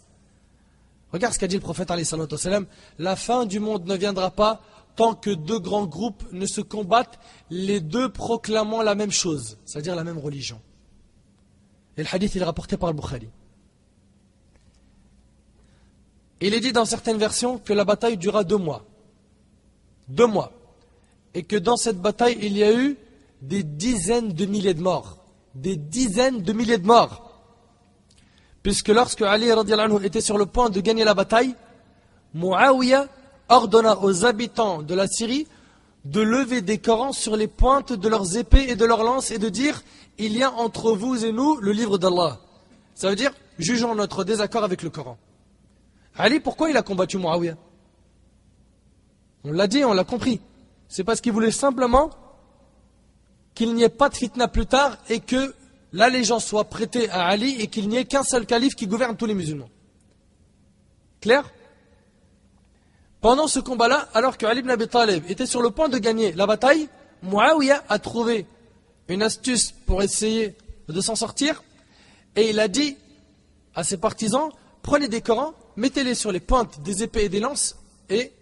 Regarde ce qu'a dit le prophète alayhi salatu wassalam. La fin du monde ne viendra pas tant que deux grands groupes ne se combattent, les deux proclamant la même chose, c'est-à-dire la même religion. Et le hadith il est rapporté par le Bukhari. Il est dit dans certaines versions que la bataille dura 2 mois. 2 mois. Et que dans cette bataille, il y a eu des dizaines de milliers de morts. Des dizaines de milliers de morts. Puisque lorsque Ali radhiyallahu anhu était sur le point de gagner la bataille, Muawiyah ordonna aux habitants de la Syrie de lever des Corans sur les pointes de leurs épées et de leurs lances et de dire « Il y a entre vous et nous le livre d'Allah ». Ça veut dire « Jugeons notre désaccord avec le Coran ». Ali, pourquoi il a combattu Muawiyah? On l'a dit, on l'a compris. C'est parce qu'il voulait simplement qu'il n'y ait pas de fitna plus tard et que l'allégeance soit prêtée à Ali et qu'il n'y ait qu'un seul calife qui gouverne tous les musulmans. Clair? Pendant ce combat-là, alors que Ali ibn Abi Talib était sur le point de gagner la bataille, Muawiyah a trouvé une astuce pour essayer de s'en sortir et il a dit à ses partisans, prenez des Corans, mettez-les sur les pointes des épées et des lances et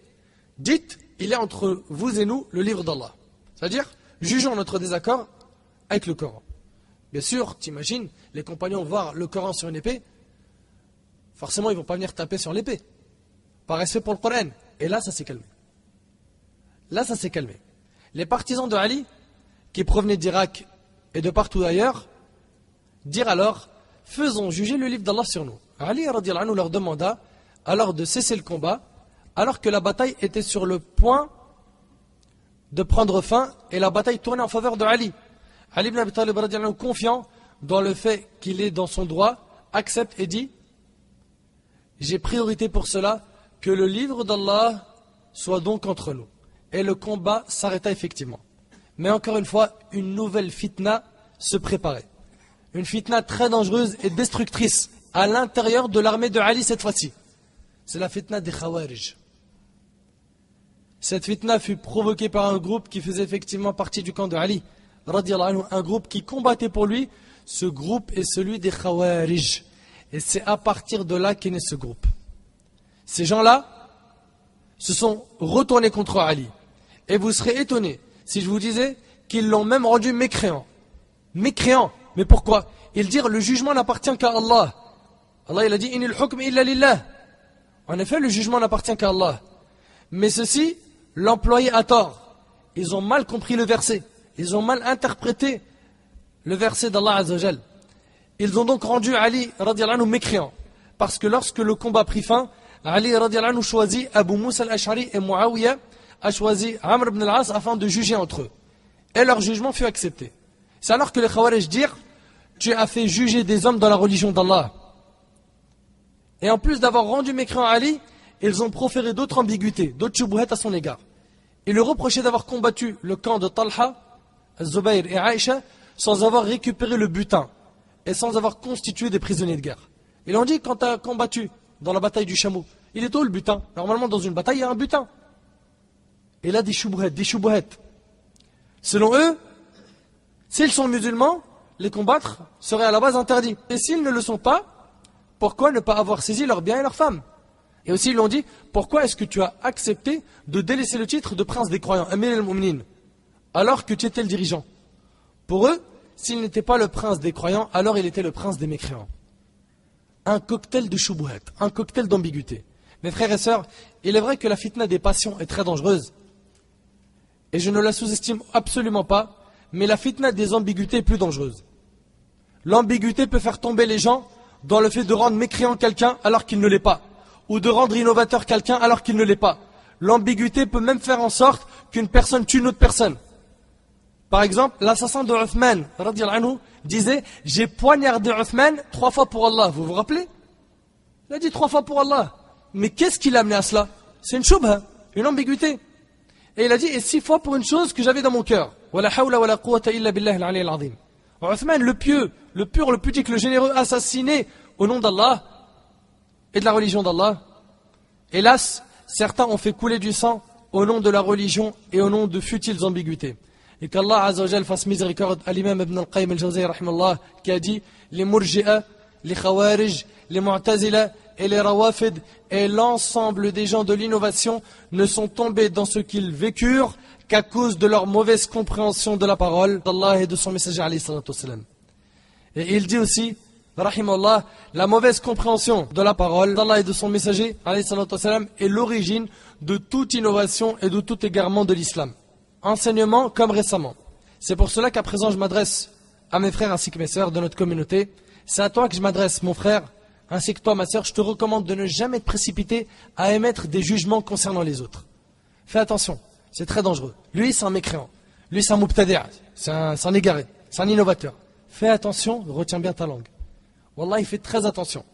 dites, il est entre vous et nous le livre d'Allah. C'est-à-dire, jugeons notre désaccord avec le Coran. Bien sûr, t'imagines, les compagnons voir le Coran sur une épée, forcément ils ne vont pas venir taper sur l'épée. Par respect pour le Coran. Et là, ça s'est calmé. Là, ça s'est calmé. Les partisans de Ali, qui provenaient d'Irak et de partout ailleurs, dirent alors, faisons juger le livre d'Allah sur nous. Ali radhiyallahu anhu leur demanda alors de cesser le combat, alors que la bataille était sur le point de prendre fin et la bataille tournait en faveur de Ali. Ali ibn Abi Talib radhiyallahu anhu, confiant dans le fait qu'il est dans son droit, accepte et dit, j'ai priorité pour cela que le livre d'Allah soit donc entre nous. Et le combat s'arrêta effectivement. Mais encore une fois, une nouvelle fitna se préparait. Une fitna très dangereuse et destructrice à l'intérieur de l'armée de Ali cette fois-ci. C'est la fitna des Khawarij. Cette fitna fut provoquée par un groupe qui faisait effectivement partie du camp de Ali, radhiyallahu anhu, un groupe qui combattait pour lui. Ce groupe est celui des Khawarij. Et c'est à partir de là qu'est né ce groupe. Ces gens-là se sont retournés contre Ali. Et vous serez étonnés si je vous disais qu'ils l'ont même rendu mécréant. Mécréant. Mais pourquoi? Ils dirent le jugement n'appartient qu'à Allah. Allah il a dit inil hukm illa lillah. En effet, le jugement n'appartient qu'à Allah. Mais ceci, l'employé à tort. Ils ont mal compris le verset. Ils ont mal interprété le verset d'Allah Azza wa Jal. Ils ont donc rendu Ali radhiyallahu anhu mécréant. Parce que lorsque le combat prit fin, Ali radiallahu anhu choisit Abu Moussa al-Ash'ari et Muawiyah a choisi Amr ibn al-As afin de juger entre eux. Et leur jugement fut accepté. C'est alors que les Khawarij dirent, tu as fait juger des hommes dans la religion d'Allah. Et en plus d'avoir rendu mécréant Ali, ils ont proféré d'autres ambiguïtés, d'autres choubouhettes à son égard. Ils lui reprochaient d'avoir combattu le camp de Talha, Zubayr et Aïcha sans avoir récupéré le butin et sans avoir constitué des prisonniers de guerre. Ils ont dit, quand tu as combattu dans la bataille du chameau, il est où le butin? Normalement dans une bataille il y a un butin. Et là des choubouhettes. Selon eux, s'ils sont musulmans, les combattre serait à la base interdit. Et s'ils ne le sont pas, pourquoi ne pas avoir saisi leurs biens et leurs femmes? Et aussi ils l'ont dit, pourquoi est-ce que tu as accepté de délaisser le titre de prince des croyants, Amir al-Mu'minin, alors que tu étais le dirigeant? Pour eux, s'il n'était pas le prince des croyants, alors il était le prince des mécréants. Un cocktail de choubouhet, un cocktail d'ambiguïté. Mes frères et sœurs, il est vrai que la fitna des passions est très dangereuse. Et je ne la sous-estime absolument pas, mais la fitna des ambiguïtés est plus dangereuse. L'ambiguïté peut faire tomber les gens dans le fait de rendre mécréant quelqu'un alors qu'il ne l'est pas, ou de rendre innovateur quelqu'un alors qu'il ne l'est pas. L'ambiguïté peut même faire en sorte qu'une personne tue une autre personne. Par exemple, l'assassin de Uthman, radiallahu anhu, disait, j'ai poignardé Uthman 3 fois pour Allah. Vous vous rappelez? Il a dit 3 fois pour Allah. Mais qu'est-ce qui l'a amené à cela? C'est une shubha, une ambiguïté. Et il a dit, et 6 fois pour une chose que j'avais dans mon cœur. Wala hawla wala quwwata illa billahi al-ali al-azim. Uthman, le pieux, le pur, le pudique, le généreux, assassiné au nom d'Allah et de la religion d'Allah. Hélas, certains ont fait couler du sang au nom de la religion et au nom de futiles ambiguïtés. Et qu'Allah Azza wa Jal fasse miséricorde à l'imam Ibn al-Qayyim al-Jawziyya rahimallah, qui a dit, les Murji'a, les Khawarij, les Mu'tazila et les Rawafid et l'ensemble des gens de l'innovation ne sont tombés dans ce qu'ils vécurent qu'à cause de leur mauvaise compréhension de la parole d'Allah et de son messager alayhi salatu wassalam. Et il dit aussi, rahimallah, la mauvaise compréhension de la parole d'Allah et de son messager alayhi salatu wassalam est l'origine de toute innovation et de tout égarement de l'islam. Enseignement comme récemment. C'est pour cela qu'à présent je m'adresse à mes frères ainsi que mes sœurs de notre communauté. C'est à toi que je m'adresse, mon frère, ainsi que toi, ma sœur. Je te recommande de ne jamais te précipiter à émettre des jugements concernant les autres. Fais attention, c'est très dangereux. Lui, c'est un mécréant. Lui, c'est un mubtadi', c'est un égaré, c'est un innovateur. Fais attention, retiens bien ta langue. Wallah, il fait très attention.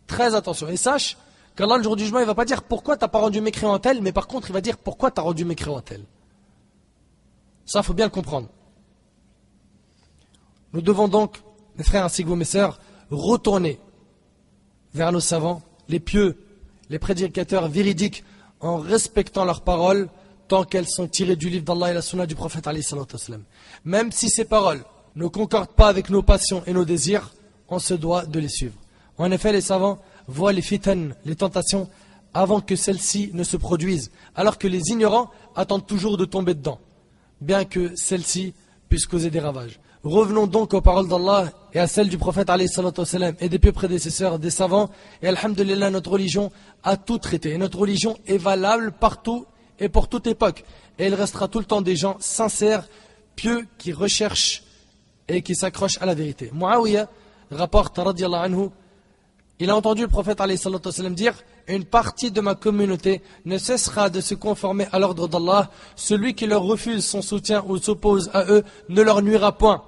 Très attention. Et sache qu'Allah, le jour du jugement, il ne va pas dire pourquoi tu n'as pas rendu mécréant tel, mais par contre, il va dire pourquoi tu as rendu mécréant tel. Ça, il faut bien le comprendre. Nous devons donc, mes frères ainsi que vous, mes sœurs, retourner vers nos savants, les pieux, les prédicateurs véridiques, en respectant leurs paroles, tant qu'elles sont tirées du livre d'Allah et la sunna du prophète alayhi salatu wassalam. Même si ces paroles ne concordent pas avec nos passions et nos désirs, on se doit de les suivre. En effet, les savants voient les fitan, les tentations, avant que celles-ci ne se produisent, alors que les ignorants attendent toujours de tomber dedans, bien que celles-ci puissent causer des ravages. Revenons donc aux paroles d'Allah et à celles du prophète alayhi salatu wassalam et des pieux prédécesseurs, des savants. Et alhamdulillah, notre religion a tout traité. Et notre religion est valable partout et pour toute époque. Et il restera tout le temps des gens sincères, pieux, qui recherchent et qui s'accrochent à la vérité. Muawiyah rapporte, radiyallahu anhu, il a entendu le prophète alayhi salatu wassalam dire, une partie de ma communauté ne cessera de se conformer à l'ordre d'Allah. Celui qui leur refuse son soutien ou s'oppose à eux ne leur nuira point.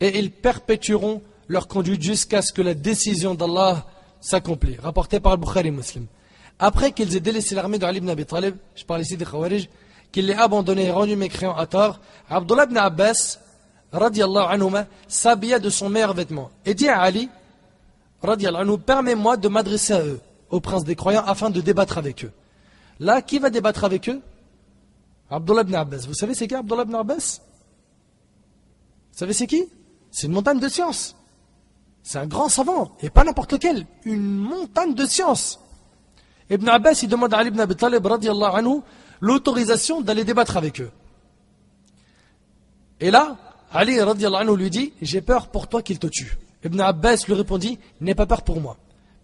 Et ils perpétueront leur conduite jusqu'à ce que la décision d'Allah s'accomplisse. Rapporté par Al-Bukhari Muslim. Après qu'ils aient délaissé l'armée de Ali ibn Abi Talib, je parle ici des Khawarij, qu'ils l'aient abandonné et rendu mécréant à tort, Abdullah ibn Abbas, radiyallahu anhuma, s'habilla de son meilleur vêtement et dit à Ali, radiyallahu anhu, permets-moi de m'adresser à eux, au prince des croyants, afin de débattre avec eux. Là, qui va débattre avec eux? Abdullah ibn Abbas. Vous savez c'est qui Abdullah ibn Abbas? Vous savez c'est qui? C'est une montagne de science. C'est un grand savant, et pas n'importe lequel. Une montagne de science. Ibn Abbas, il demande à Ali ibn Abi Talib, radiyallahu anhu, l'autorisation d'aller débattre avec eux. Et là, Ali, radiyallahu anhu, lui dit, j'ai peur pour toi qu'il te tue. Ibn Abbas lui répondit, n'aie pas peur pour moi.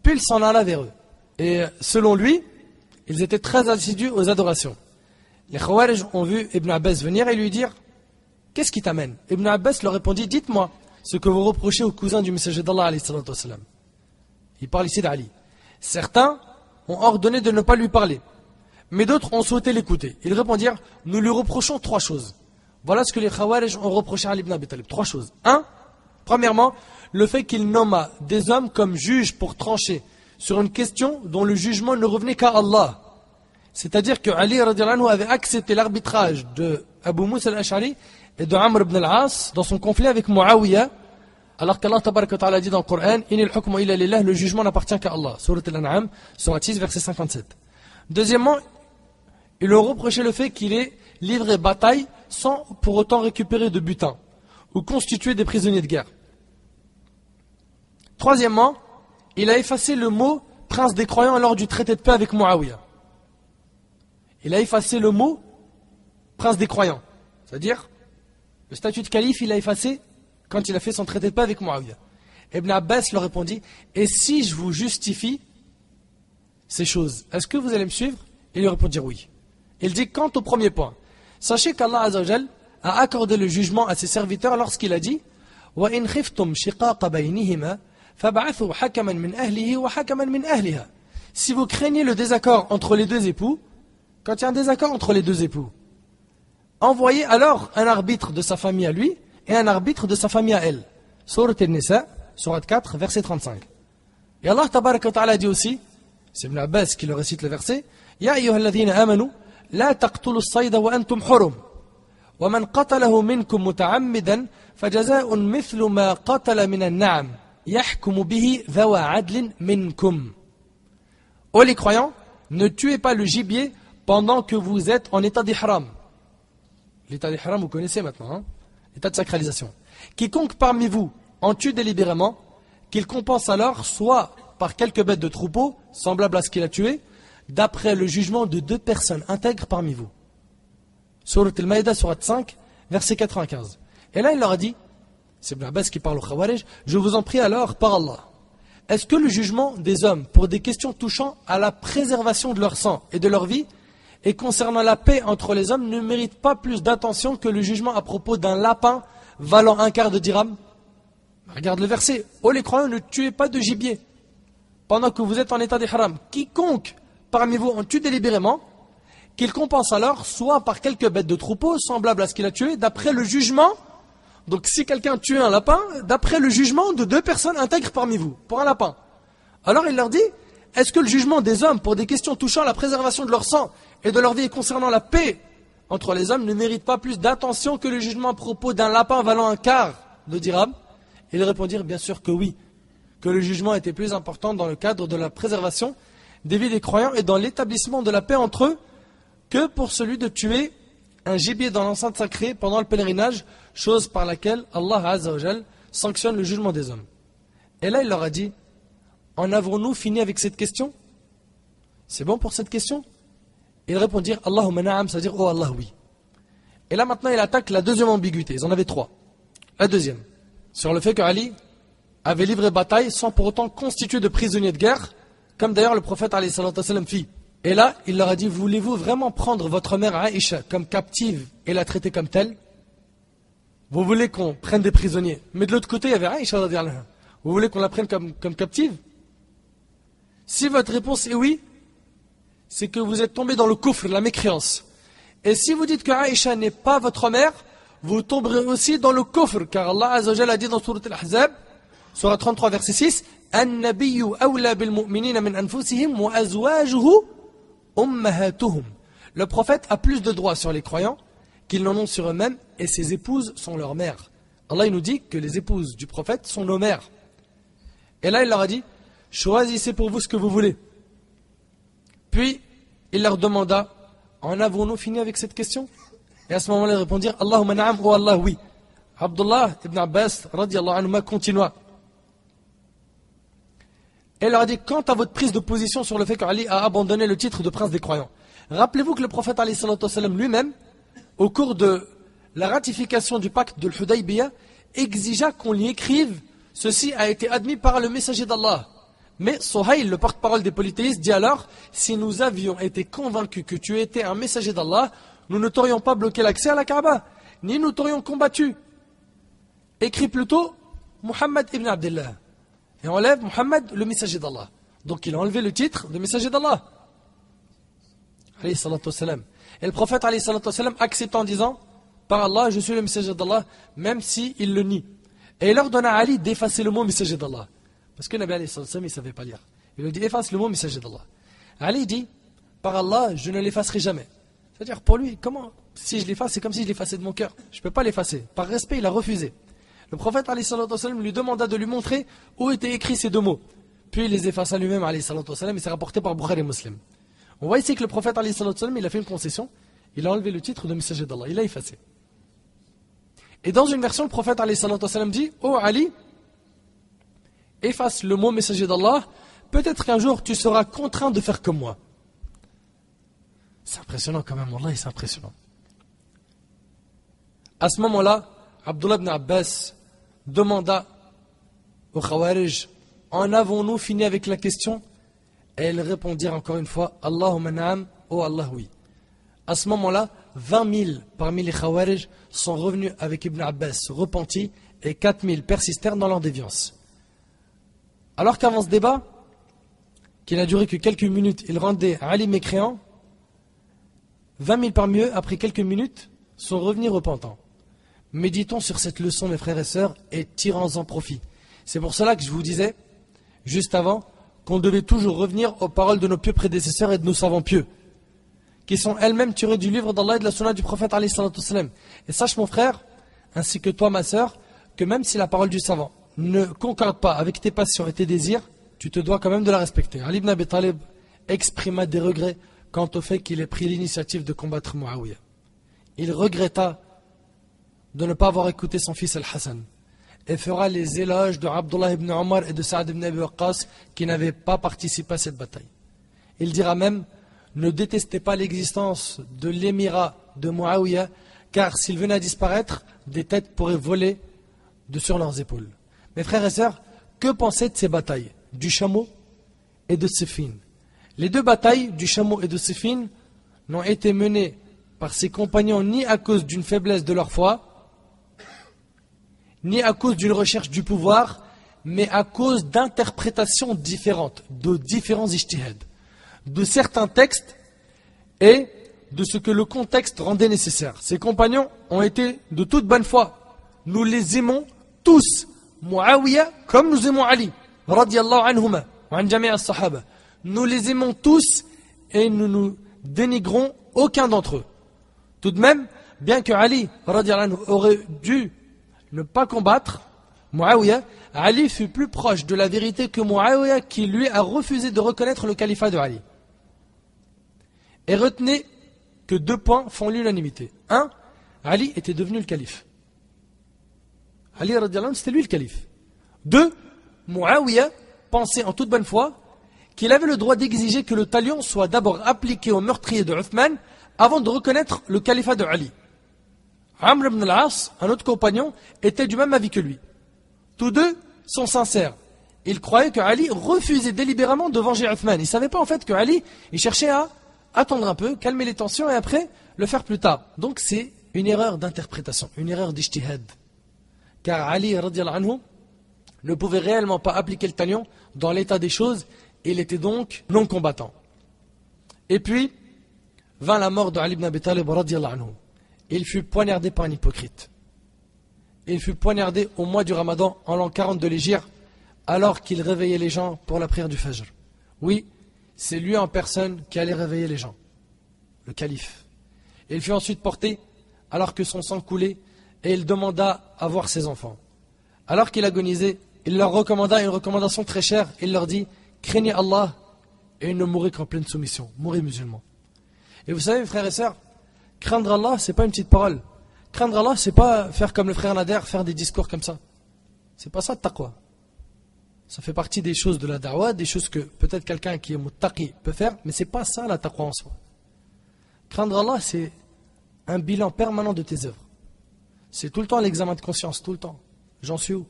Puis il s'en alla vers eux. Et selon lui, ils étaient très assidus aux adorations. Les Khawarij ont vu Ibn Abbas venir et lui dire, qu'est-ce qui t'amène? Ibn Abbas leur répondit, dites-moi ce que vous reprochez au cousin du messager d'Allah alayhi salatu wassalam. Il parle ici d'Ali. Certains ont ordonné de ne pas lui parler, mais d'autres ont souhaité l'écouter. Ils répondirent, nous lui reprochons 3 choses. Voilà ce que les Khawarij ont reproché à Ali ibn Abi Talib. 3 choses. 1. Premièrement, le fait qu'il nomma des hommes comme juges pour trancher sur une question dont le jugement ne revenait qu'à Allah. C'est-à-dire que Ali radhiyallahu anhu avait accepté l'arbitrage de Abu Musa al-Ash'ari et de Amr ibn al-As dans son conflit avec Muawiyah, alors qu'Allah tabaraka wa ta'ala dit dans le Coran, Inil hukmu illa lillah, le jugement n'appartient qu'à Allah. Surat al-An'am, surat 6, verset 57. Deuxièmement, ils ont reproché le fait qu'il ait livré bataille sans pour autant récupérer de butin ou constituer des prisonniers de guerre. Troisièmement, il a effacé le mot prince des croyants lors du traité de paix avec Muawiyah. Il a effacé le mot prince des croyants. C'est-à-dire, le statut de calife, il a effacé quand il a fait son traité de paix avec Muawiyah. Ibn Abbas leur répondit, et si je vous justifie ces choses, est-ce que vous allez me suivre? Ils lui répondirent oui. Il dit, quant au premier point, sachez qu'Allah Azza wa Jal a accordé le jugement à ses serviteurs lorsqu'il a dit, وَإِنْ خِفْتُمْ شِقَاقَ بَيْنِهِمَا فَبَعَثُوا حَكَمًا مِنْ أَهْلِهِ وَحَكَمًا مِنْ أَهْلِهَا. Si vous craignez le désaccord entre les deux époux, quand il y a un désaccord entre les deux époux, envoyez alors un arbitre de sa famille à lui et un arbitre de sa famille à elle. Surat An-Nisa, Surat 4, verset 35. Et Allah tabaraka wa ta'ala dit aussi, c'est Ibn Abbas qui le récite le verset, Ya ayyuhalladhina amanu, la taqtulu as-sayda wa antum hurum. Wa man qatalahu minkum muta'ammidan, fajaza'un mithlu ma qatala min an-na'am, yahkumu bihi dhawa 'adlin minkum. Ô les croyants, ne tuez pas le gibier pendant que vous êtes en état d'ihram. L'état d'ihram, vous connaissez maintenant, hein? L'état de sacralisation. Quiconque parmi vous en tue délibérément, qu'il compense alors soit par quelques bêtes de troupeau, semblables à ce qu'il a tué, d'après le jugement de 2 personnes intègres parmi vous. Surat al-Maïda, Surat 5, verset 95. Et là, il leur a dit, c'est Ibn Abbas qui parle au Khawarij, je vous en prie alors, par Allah, est-ce que le jugement des hommes pour des questions touchant à la préservation de leur sang et de leur vie et concernant la paix entre les hommes ne mérite pas plus d'attention que le jugement à propos d'un lapin valant 1/4 de dirham? Regarde le verset. Ô les croyants, ne tuez pas de gibier pendant que vous êtes en état d'ihram. Quiconque parmi vous en tue délibérément, qu'il compense alors soit par quelques bêtes de troupeau semblables à ce qu'il a tué, d'après le jugement. Donc si quelqu'un tue un lapin, d'après le jugement de 2 personnes intègres parmi vous, pour un lapin. Alors il leur dit, est-ce que le jugement des hommes pour des questions touchant à la préservation de leur sang et de leur vie et concernant la paix entre les hommes ne mérite pas plus d'attention que le jugement à propos d'un lapin valant 1/4 de dirham? Ils répondirent bien sûr que oui, que le jugement était plus important dans le cadre de la préservation des vies des croyants et dans l'établissement de la paix entre eux que pour celui de tuer un gibier dans l'enceinte sacrée pendant le pèlerinage, chose par laquelle Allah Azza wa Jal sanctionne le jugement des hommes. Et là il leur a dit, en avons-nous fini avec cette question? C'est bon pour cette question? Ils répondirent, Allahumma na'am, c'est-à-dire, oh Allah, oui. Et là maintenant il attaque la deuxième ambiguïté, ils en avaient 3. La deuxième, sur le fait que Ali avait livré bataille sans pour autant constituer de prisonniers de guerre, comme d'ailleurs le prophète alayhi salatu wassalam fit. Et là, il leur a dit, voulez-vous vraiment prendre votre mère Aïcha comme captive et la traiter comme telle? Vous voulez qu'on prenne des prisonniers? Mais de l'autre côté, il y avait Aïcha radhiyallahu anha. Vous voulez qu'on la prenne comme captive? Si votre réponse est oui, c'est que vous êtes tombé dans le kufr, la mécréance. Et si vous dites que Aïcha n'est pas votre mère, vous tomberez aussi dans le kufr, car Allah Azza wa Jalla a dit dans Surat Al-Ahzab, Surat 33, verset 6, An-nabiyyu awla bil mu'minina min anfusihim wa azwajuhu ummahatuhum. Le prophète a plus de droits sur les croyants qu'ils n'en ont sur eux-mêmes, et ses épouses sont leurs mères. Allah il nous dit que les épouses du prophète sont nos mères. Et là il leur a dit, choisissez pour vous ce que vous voulez. Puis il leur demanda, en avons-nous fini avec cette question? Et à ce moment-là ils répondirent, Allahumma na'am, oh Allah, oui. Abdullah ibn Abbas radiyallahu anhu continua. Et il leur a dit, quant à votre prise de position sur le fait qu'Ali a abandonné le titre de prince des croyants, rappelez-vous que le prophète alayhi salatu wassalam lui-même, au cours de la ratification du pacte de l'Hudaybiyah, exigea qu'on lui écrive, ceci a été admis par le messager d'Allah. Mais Suhayl, le porte-parole des polythéistes, dit alors, si nous avions été convaincus que tu étais un messager d'Allah, nous ne t'aurions pas bloqué l'accès à la Kaaba, ni nous t'aurions combattu. Écris plutôt Muhammad ibn Abdullah. et enlève Muhammad, le messager d'Allah. Donc il a enlevé le titre de messager d'Allah. Alayhi salatu wassalam. Et le prophète alayhi salatu wassalam accepte en disant, par Allah, je suis le messager d'Allah, même s'il le nie. Et il ordonne à Ali d'effacer le mot messager d'Allah. Parce que Nabi alayhi salatu wassalam, il ne savait pas lire. Il lui dit, efface le mot messager d'Allah. Ali dit, par Allah, je ne l'effacerai jamais. C'est-à-dire, pour lui, comment? Si je l'efface, c'est comme si je l'effaçais de mon cœur. Je ne peux pas l'effacer. Par respect, il a refusé. Le prophète alayhi salatu wassalam lui demanda de lui montrer où étaient écrits ces deux mots. Puis il les effaça lui-même alayhi salatu wassalam, et c'est rapporté par Bukhari et Muslim. On voit ici que le prophète alayhi salatu wassalam, il a fait une concession. Il a enlevé le titre de messager d'Allah. Il l'a effacé. Et dans une version, le prophète alayhi salatu wassalam dit, oh Ali, efface le mot messager d'Allah, peut-être qu'un jour tu seras contraint de faire comme moi. C'est impressionnant quand même, Wallah, c'est impressionnant. À ce moment-là, Abdullah ibn Abbas demanda aux Khawarij, en avons-nous fini avec la question? Et ils répondirent encore une fois, Allahumma na'am, oh Allah oui. À ce moment-là, 20 000 parmi les Khawarij sont revenus avec Ibn Abbas repentis et 4 000 persistèrent dans leur déviance. Alors qu'avant ce débat, qui n'a duré que quelques minutes, il rendait Ali mécréant, 20 000 parmi eux, après quelques minutes, sont revenus repentants. Méditons sur cette leçon, mes frères et sœurs, et tirons-en profit. C'est pour cela que je vous disais, juste avant, qu'on devait toujours revenir aux paroles de nos pieux prédécesseurs et de nos savants pieux, qui sont elles-mêmes tirées du livre d'Allah et de la sunna du prophète alayhi salatu wassalam. Et sache mon frère, ainsi que toi ma sœur, que même si la parole du savant ne concorde pas avec tes passions et tes désirs, tu te dois quand même de la respecter. Ali ibn Abi Talib exprima des regrets quant au fait qu'il ait pris l'initiative de combattre Muawiyah. Il regretta de ne pas avoir écouté son fils Al-Hassan et fera les éloges de Abdullah ibn Omar et de Saad ibn Abi Waqqas qui n'avaient pas participé à cette bataille. Il dira même, ne détestez pas l'existence de l'émirat de Muawiyah, car s'il venait à disparaître, des têtes pourraient voler de sur leurs épaules. Mes frères et sœurs, que pensaient de ces batailles, du chameau et de Siffin? Les deux batailles, du chameau et de Siffin, n'ont été menées par ses compagnons ni à cause d'une faiblesse de leur foi, ni à cause d'une recherche du pouvoir, mais à cause d'interprétations différentes, de différents ijtihad, de certains textes et de ce que le contexte rendait nécessaire. Ces compagnons ont été de toute bonne foi. Nous les aimons tous, Muawiyah comme nous aimons Ali, radiyallahu anhuma, wa an jami' as-sahaba. Nous les aimons tous et nous nous dénigrons aucun d'entre eux. Tout de même, bien que Ali, radiyallahu anhu, aurait dû ne pas combattre Muawiyah, Ali fut plus proche de la vérité que Muawiyah qui lui a refusé de reconnaître le califat de Ali. Et retenez que 2 points font l'unanimité. 1. Ali était devenu le calife. Ali radiyallahu anhu, c'était lui le calife. 2. Muawiyah pensait en toute bonne foi qu'il avait le droit d'exiger que le talion soit d'abord appliqué au meurtrier de Uthman avant de reconnaître le califat de Ali. Amr ibn al-As, un autre compagnon, était du même avis que lui. Tous deux sont sincères. Ils croyaient que Ali refusait délibérément de venger Uthman. Ils ne savaient pas en fait que Ali, il cherchait à attendre un peu, calmer les tensions et après le faire plus tard. Donc c'est une erreur d'interprétation, une erreur d'ijtihad. Car Ali radiyallahu anhu ne pouvait réellement pas appliquer le talion dans l'état des choses et il était donc non combattant. Et puis vint la mort de Ali ibn Abi Talib radiyallahu anhu. Il fut poignardé par un hypocrite. Il fut poignardé au mois du Ramadan en l'an 40 de l'Hégire, alors qu'il réveillait les gens pour la prière du Fajr. Oui, c'est lui en personne qui allait réveiller les gens, le calife. Il fut ensuite porté alors que son sang coulait et il demanda à voir ses enfants. Alors qu'il agonisait, il leur recommanda une recommandation très chère. Il leur dit, craignez Allah et ne mourrez qu'en pleine soumission. Mourrez musulmans. Et vous savez, frères et sœurs, craindre Allah, c'est pas une petite parole. Craindre Allah, c'est pas faire comme le frère Nader, faire des discours comme ça. C'est pas ça le taqwa. Ça fait partie des choses de la da'wah, des choses que peut-être quelqu'un qui est muttaqi peut faire, mais c'est pas ça la taqwa en soi. Craindre Allah, c'est un bilan permanent de tes œuvres. C'est tout le temps l'examen de conscience, tout le temps. J'en suis où?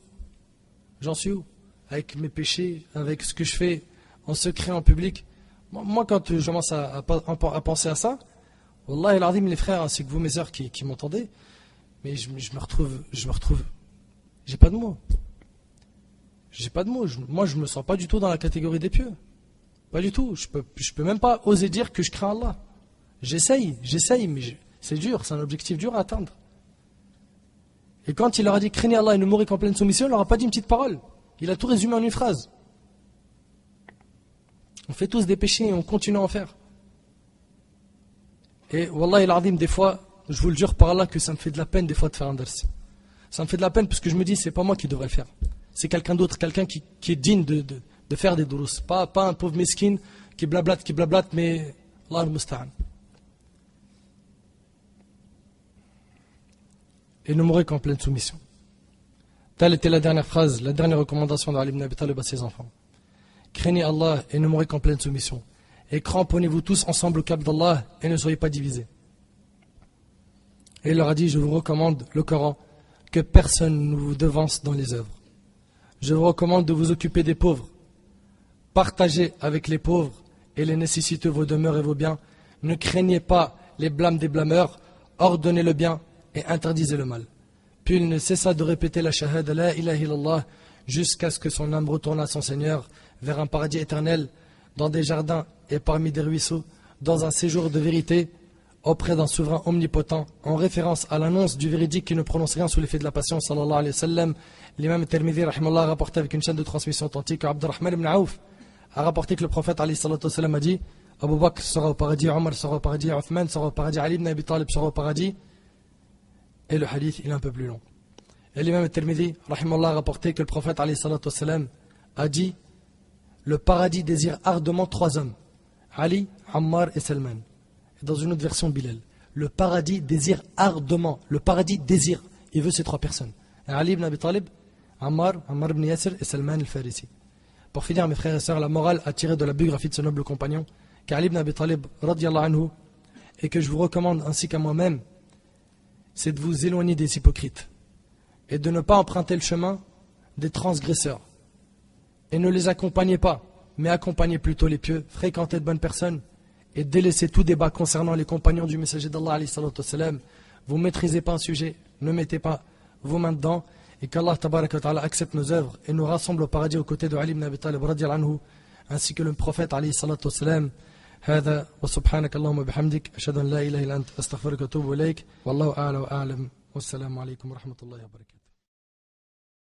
J'en suis où? Avec mes péchés, avec ce que je fais en secret, en public. Moi, quand je commence à penser à ça, Wallah el Azim, les frères, ainsi que vous, mes sœurs qui m'entendez, mais je me retrouve, j'ai pas de mots. J'ai pas de mots. Moi, je me sens pas du tout dans la catégorie des pieux. Pas du tout. Je peux même pas oser dire que je crains Allah. J'essaye, mais c'est dur. C'est un objectif dur à atteindre. Et quand il leur a dit craignez Allah et ne mourrez qu'en pleine soumission, il leur a pas dit une petite parole. Il a tout résumé en une phrase. On fait tous des péchés et on continue à en faire. Et Wallah al-Azim, des fois, je vous le jure par Allah que ça me fait de la peine des fois de faire un dars. Ça me fait de la peine parce que je me dis c'est pas moi qui devrais le faire. C'est quelqu'un d'autre, quelqu'un qui est digne de faire des durus. Pas un pauvre mesquin qui blablate, mais Allah al-Musta'an. Et ne mourrez qu'en pleine soumission. Telle était la dernière phrase, la dernière recommandation d'Ali ibn Abi Talib à ses enfants. Craignez Allah et ne mourrez qu'en pleine soumission. Et cramponnez-vous tous ensemble au cap d'Allah et ne soyez pas divisés. Et il leur a dit, je vous recommande le Coran, que personne ne vous devance dans les œuvres. Je vous recommande de vous occuper des pauvres. Partagez avec les pauvres et les nécessiteux vos demeures et vos biens. Ne craignez pas les blâmes des blâmeurs, ordonnez le bien et interdisez le mal. Puis il ne cessa de répéter la shahada la ilaha illallah jusqu'à ce que son âme retourne à son Seigneur vers un paradis éternel, dans des jardins et parmi des ruisseaux, dans un séjour de vérité auprès d'un souverain omnipotent, en référence à l'annonce du véridique qui ne prononce rien sous l'effet de la passion, sallallahu alayhi wa sallam. L'imam Tirmidhi, rahimallah, a rapporté avec une chaîne de transmission authentique, Abdurrahman ibn Auf a rapporté que le prophète alayhi salatu wa sallam a dit, Abu Bakr sera au paradis, Omar sera au paradis, Uthman sera au paradis, Ali ibn Abi Talib sera au paradis. Et le hadith, il est un peu plus long. Et l'imam Tirmidhi, rahimallah, a rapporté que le prophète alayhi salatu wa sallam a dit, le paradis désire ardemment 3 hommes, Ali, Ammar et Salman. Et dans une autre version, Bilal. Le paradis désire ardemment. Le paradis désire. Il veut ces 3 personnes. Ali ibn Abi Talib, Ammar ibn Yasir et Salman al-Farisi. Pour finir, mes frères et sœurs, la morale à tirer de la biographie de ce noble compagnon, qu'Ali ibn Abi Talib, radiyallahu anhu, et que je vous recommande ainsi qu'à moi-même, c'est de vous éloigner des hypocrites et de ne pas emprunter le chemin des transgresseurs. Et ne les accompagnez pas, mais accompagnez plutôt les pieux, fréquentez de bonnes personnes et délaissez tout débat concernant les compagnons du messager d'Allah alayhi salatu wassalam. Vous ne maîtrisez pas un sujet, ne mettez pas vos mains dedans, et qu'Allah tabaraka wa ta'ala accepte nos œuvres et nous rassemble au paradis aux côtés de Ali ibn Abi Talib radiyallahu anhu, ainsi que le prophète alayhi salatu wassalam. هذا وسبحانك اللهم وبحمدك أشهد أن لا إله إلا أنت أستغفرك وأتوب إليك والله أعلى وأعلم والسلام عليكم ورحمة الله وبركاته.